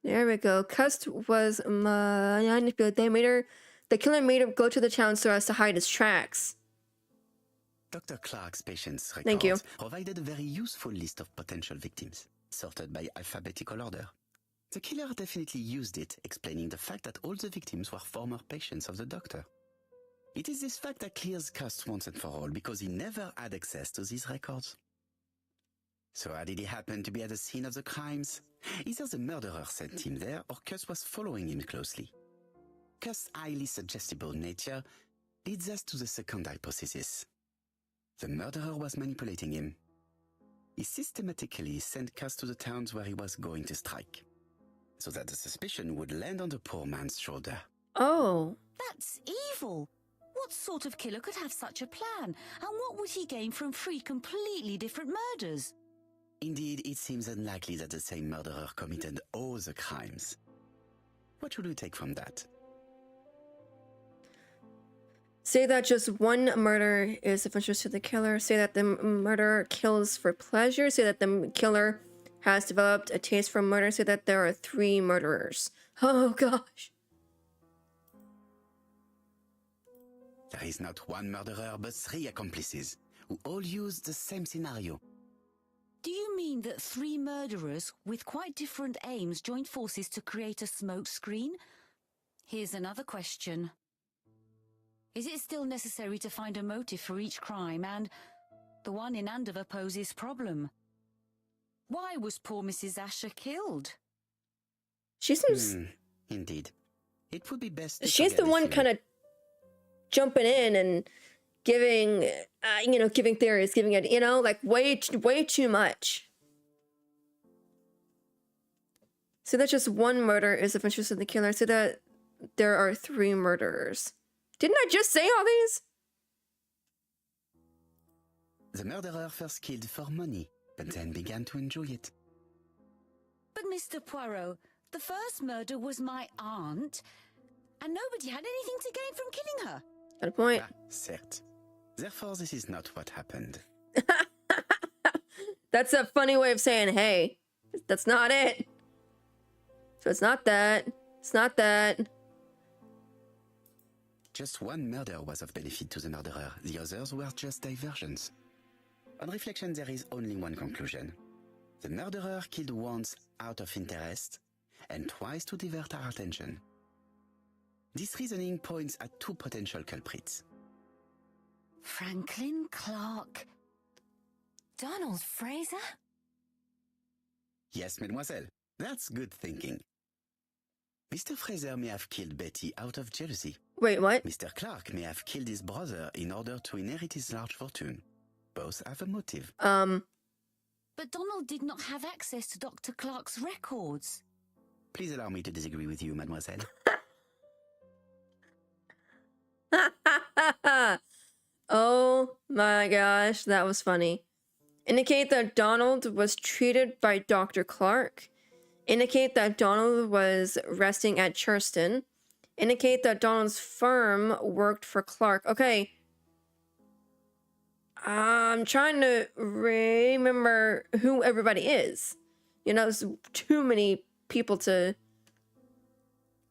There we go. Cust was manipulated. The killer made her go to the town so as to hide his tracks. Dr. Clark's patients' Thank you. records provided a very useful list of potential victims, sorted by alphabetical order. The killer definitely used it, explaining the fact that all the victims were former patients of the doctor. It is this fact that clears Cust once and for all, because he never had access to these records. So how did he happen to be at the scene of the crimes? Either the murderer sent him there, or Cust was following him closely. Cust's highly suggestible nature leads us to the second hypothesis. The murderer was manipulating him. He systematically sent Cust to the towns where he was going to strike, so that the suspicion would land on the poor man's shoulder. Oh. That's evil. What sort of killer could have such a plan? And what would he gain from 3 completely different murders? Indeed, it seems unlikely that the same murderer committed all the crimes. What should we take from that? Say that just one murder is of interest to the killer. Say that the murderer kills for pleasure. Say that the killer has developed a taste for murder. Say that there are 3 murderers. Oh gosh. There is not one murderer, but 3 accomplices, who all use the same scenario. Do you mean that 3 murderers with quite different aims joined forces to create a smoke screen? Here's another question. Is it still necessary to find a motive for each crime? And the one in Andover poses problem. Why was poor Mrs. Asher killed? She seems... Indeed. It would be best to She's forget the one scene. kind of jumping in and giving, giving theories, giving it, like way too much. So that just one murder is of interest to the killer. So that there are 3 murderers. Didn't I just say all these? The murderer first killed for money, but then began to enjoy it. But Mr. Poirot, the first murder was my aunt, and nobody had anything to gain from killing her. Got a point. Certes. Therefore, this is not what happened. That's a funny way of saying, hey, that's not it. So it's not that. It's not that. Just one murder was of benefit to the murderer. The others were just diversions. On reflection, there is only one conclusion. The murderer killed once out of interest, and twice to divert our attention. This reasoning points at 2 potential culprits. Franklin Clark. Donald Fraser? Yes, mademoiselle. That's good thinking. Mr. Fraser may have killed Betty out of jealousy. Wait, what? Mr. Clark may have killed his brother in order to inherit his large fortune. Both have a motive. But Donald did not have access to Dr. Clark's records. Please allow me to disagree with you, mademoiselle. Oh my gosh, that was funny. Indicate that Donald was treated by Dr. Clark. Indicate that Donald was resting at Churston. Indicate that Donald's firm worked for Clark. Okay. I'm trying to remember who everybody is. There's too many people to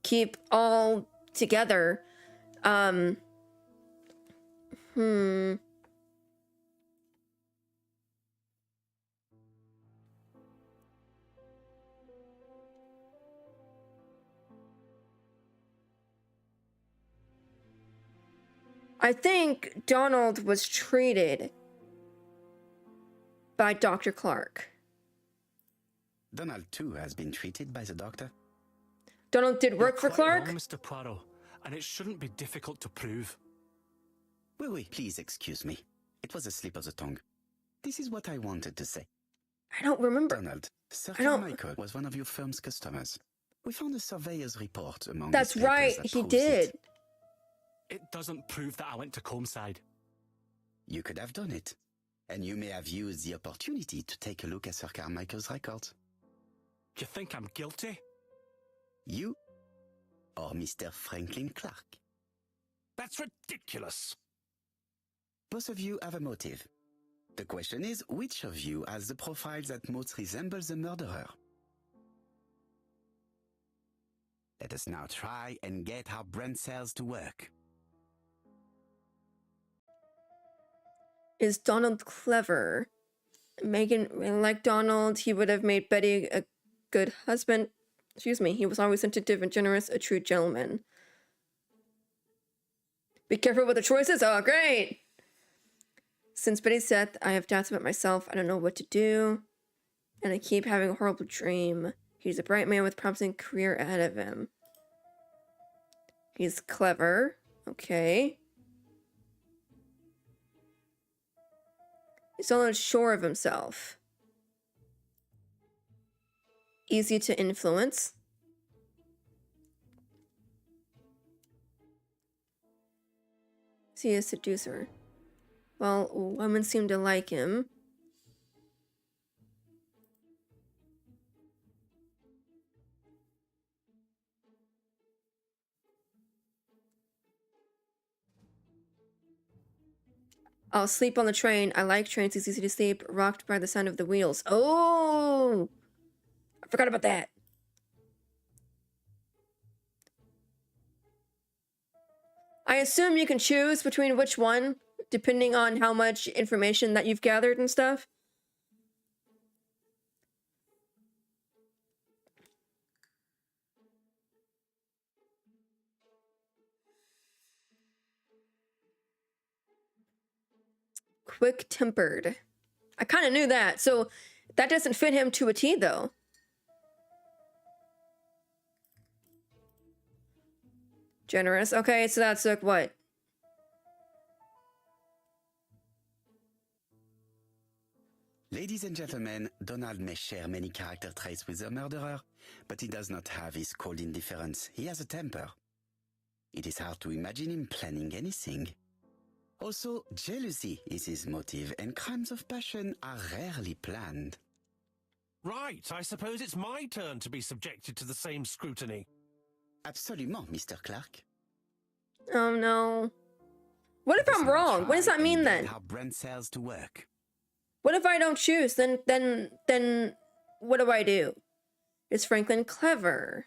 keep all together. I think Donald was treated by Dr. Clark. Donald, too, has been treated by the doctor. Donald did work for You're quite Clark? wrong, Mr. Poirot, and it shouldn't be difficult to prove. Oui, please excuse me. It was a slip of the tongue. This is what I wanted to say. I don't remember. Donald, Sir I don't- Carmichael was one of your firm's customers. We found a surveyor's report among That's his papers right, that he proves did. it. It doesn't prove that I went to Comeside. You could have done it. And you may have used the opportunity to take a look at Sir Carmichael's records. You think I'm guilty? You or Mr. Franklin Clark. That's ridiculous. Both of you have a motive. The question is, which of you has the profile that most resembles the murderer? Let us now try and get our brain cells to work. Is Donald clever? Megan really liked Donald. He would have made Betty a good husband. Excuse me. He was always sensitive and generous, a true gentleman. Be careful with the choices. Oh, great. Since Betty's death, I have doubts about myself. I don't know what to do. And I keep having a horrible dream. He's a bright man with promising career ahead of him. He's clever. Okay. He's all unsure of himself. Easy to influence. Is he a seducer? Well, women seem to like him. I'll sleep on the train. I like trains. It's easy to sleep. Rocked by the sound of the wheels. Oh! I forgot about that. I assume you can choose between which one, depending on how much information that you've gathered and stuff. Quick-tempered. I kind of knew that. So that doesn't fit him to a T, though. Generous. Okay, so that's like what? Ladies and gentlemen, Donald may share many character traits with the murderer, but he does not have his cold indifference. He has a temper. It is hard to imagine him planning anything. Also, jealousy is his motive, and crimes of passion are rarely planned. Right, I suppose it's my turn to be subjected to the same scrutiny. Absolument, Mr. Clark. Oh no. What if I'm wrong? What does that mean then? How brain cells to work. What if I don't choose? Then what do I do? Is Franklin clever?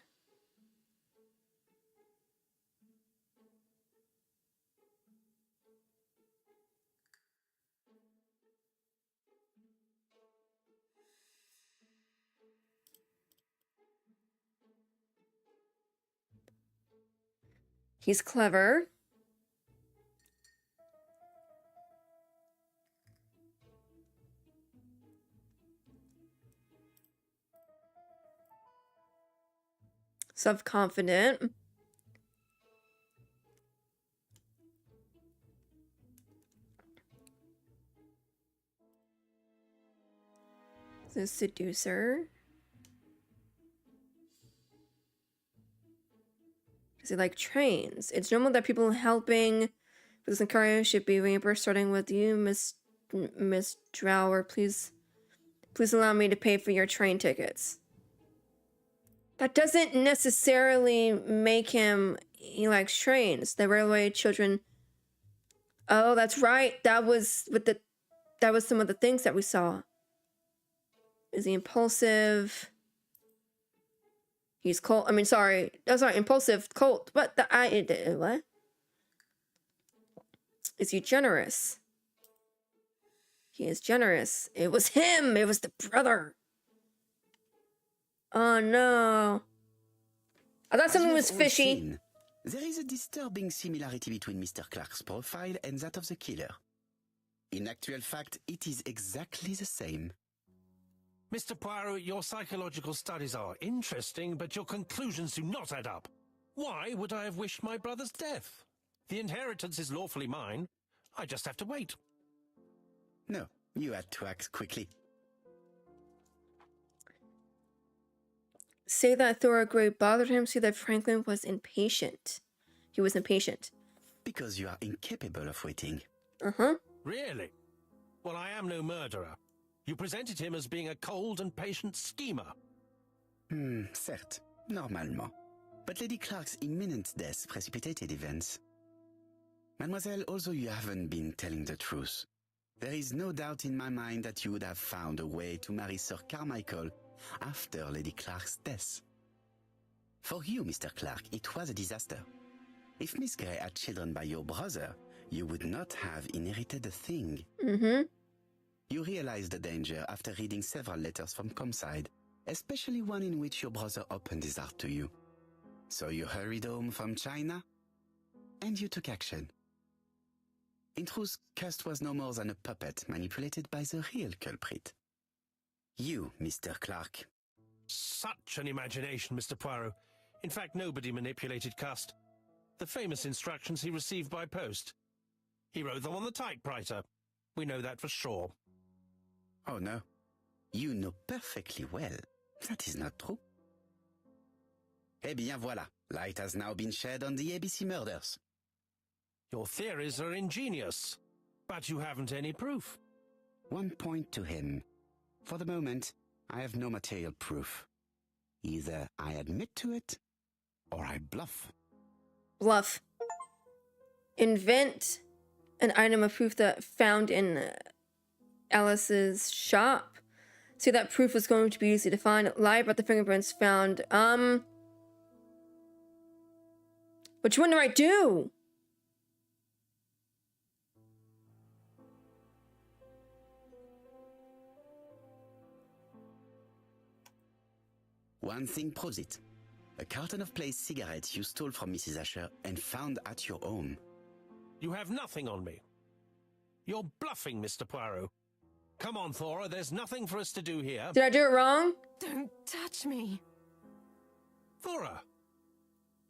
He's clever. Self-confident. The seducer. Does he like trains? It's normal that people helping with this inquiry should be reimbursed, starting with you, Miss Drower. Please allow me to pay for your train tickets. That doesn't necessarily make him he likes trains. The railway children. Oh, that's right. That was some of the things that we saw. Is he impulsive? He's cold. I mean, sorry. Oh, sorry. Impulsive, cold. What? What? Is he generous? He is generous. It was him. It was the brother. Oh, no. I thought something was fishy. There is a disturbing similarity between Mr. Clark's profile and that of the killer. In actual fact, it is exactly the same. Mr. Poirot, your psychological studies are interesting, but your conclusions do not add up. Why would I have wished my brother's death? The inheritance is lawfully mine. I just have to wait. No, you had to act quickly. Say that Thorogray bothered him, say that Franklin was impatient. He was impatient. Because you are incapable of waiting. Uh-huh. Really? Well, I am no murderer. You presented him as being a cold and patient schemer. Certes, normalement. But Lady Clark's imminent death precipitated events. Mademoiselle, although you haven't been telling the truth, there is no doubt in my mind that you would have found a way to marry Sir Carmichael after Lady Clark's death. For you, Mr. Clark, it was a disaster. If Miss Grey had children by your brother, you would not have inherited a thing. Mm-hmm. You realized the danger after reading several letters from Comside, especially one in which your brother opened his heart to you. So you hurried home from China, and you took action. In truth, Cust was no more than a puppet manipulated by the real culprit. You, Mr. Clark. Such an imagination, Mr. Poirot. In fact, nobody manipulated Cust. The famous instructions he received by post. He wrote them on the typewriter. We know that for sure. Oh no, you know perfectly well. That is not true. Eh bien voilà, light has now been shed on the ABC murders. Your theories are ingenious, but you haven't any proof. One point to him. For the moment, I have no material proof. Either I admit to it, or I bluff. Bluff. Invent an item of proof that found in Alice's shop. See, that proof was going to be easy to find. Lie about the fingerprints found. Which one do I do? One thing proves it. A carton of placed cigarettes you stole from Mrs. Asher and found at your home. You have nothing on me. You're bluffing, Mr. Poirot. Come on, Thora, there's nothing for us to do here. Did I do it wrong? Don't touch me. Thora!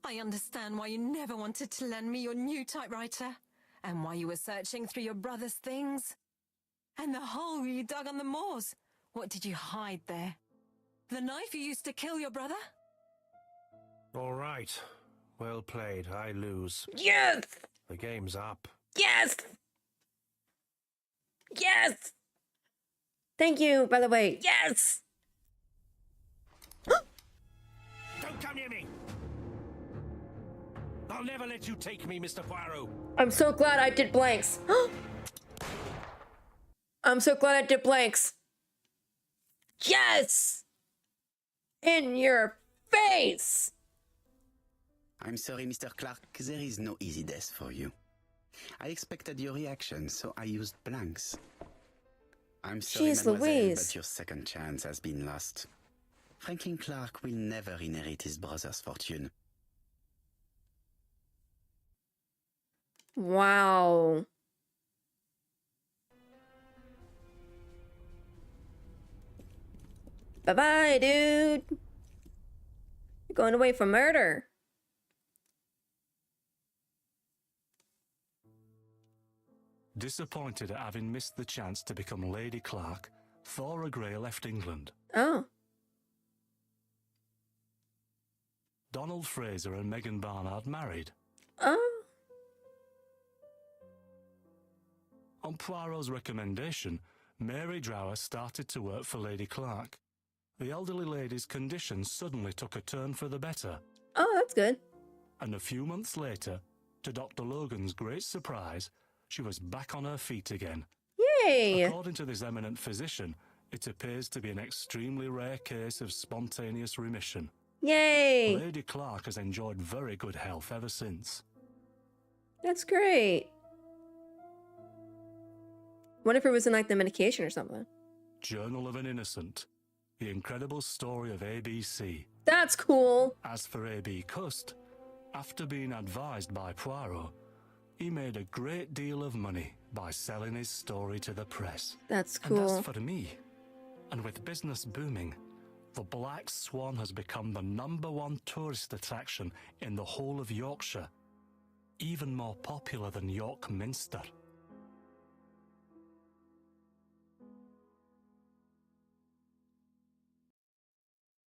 I understand why you never wanted to lend me your new typewriter, and why you were searching through your brother's things. And the hole you dug on the moors. What did you hide there? The knife you used to kill your brother? All right. Well played. I lose. Yes! The game's up. Yes! Yes! Thank you, by the way. Yes! Don't come near me! I'll never let you take me, Mr. Poirot. I'm so glad I did blanks. I'm so glad I did blanks. Yes! In your face! I'm sorry, Mr. Clark, there is no easy death for you. I expected your reaction, so I used blanks. I'm sorry, Jeez mademoiselle, Louise. but your second chance has been lost. Franklin Clark will never inherit his brother's fortune. Wow. Bye-bye, dude. You're going away for murder. Disappointed at having missed the chance to become Lady Clark, Thora Grey left England. Oh. Donald Fraser and Megan Barnard married. Oh. On Poirot's recommendation, Mary Drower started to work for Lady Clark. The elderly lady's condition suddenly took a turn for the better. Oh, that's good. And a few months later, to Dr. Logan's great surprise, she was back on her feet again. Yay! According to this eminent physician, it appears to be an extremely rare case of spontaneous remission. Yay! Lady Clark has enjoyed very good health ever since. That's great. What if it was in like the medication or something? Journal of an Innocent. The incredible story of ABC. That's cool. As for A.B. Cust, after being advised by Poirot, he made a great deal of money by selling his story to the press. That's And cool. as for me, and with business booming, the Black Swan has become the #1 tourist attraction in the whole of Yorkshire, even more popular than York Minster.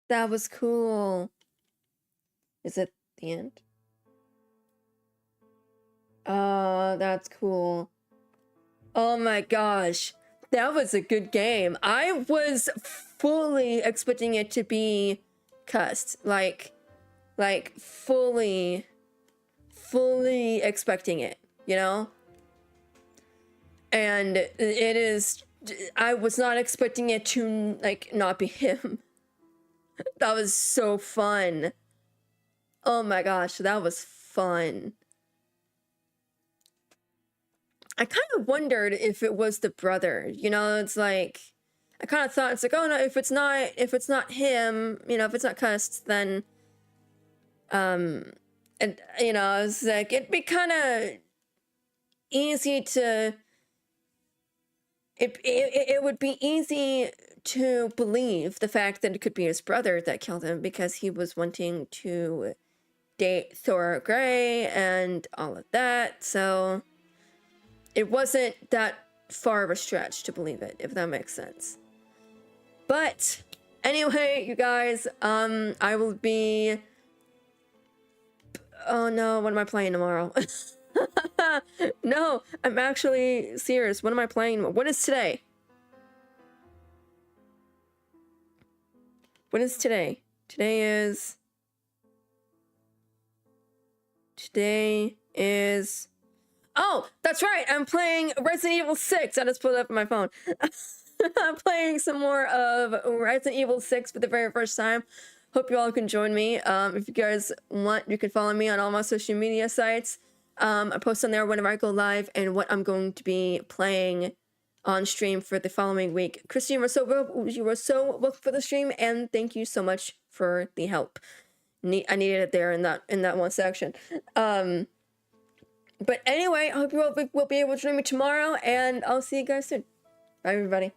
That was cool. Is it the end? Oh, that's cool. Oh my gosh. That was a good game. I was fully expecting it to be cussed. Like fully expecting it, you know? And it is, I was not expecting it to, like, not be him. That was so fun. Oh my gosh, that was fun. I kind of wondered if it was the brother, you know, it's like, I kind of thought, it's like, oh no, if it's not him, you know, if it's not cussed, then, and, you know, it's like, it'd be kind of easy to, it would be easy to believe the fact that it could be his brother that killed him because he was wanting to date Thora Gray and all of that, so it wasn't that far of a stretch to believe it, if that makes sense. But anyway, you guys, I will be, oh no, what am I playing tomorrow? No, I'm actually serious. What am I playing? What is today? What is today? Today is... Oh, that's right. I'm playing Resident Evil 6. I just pulled it up on my phone. I'm playing some more of Resident Evil 6 for the very first time. Hope you all can join me. If you guys want, you can follow me on all my social media sites. I post on there whenever I go live and what I'm going to be playing on stream for the following week. Christie, you were so welcome for the stream, and thank you so much for the help. I needed it there in that one section. But anyway, I hope you all will be able to join me tomorrow, and I'll see you guys soon. Bye, everybody.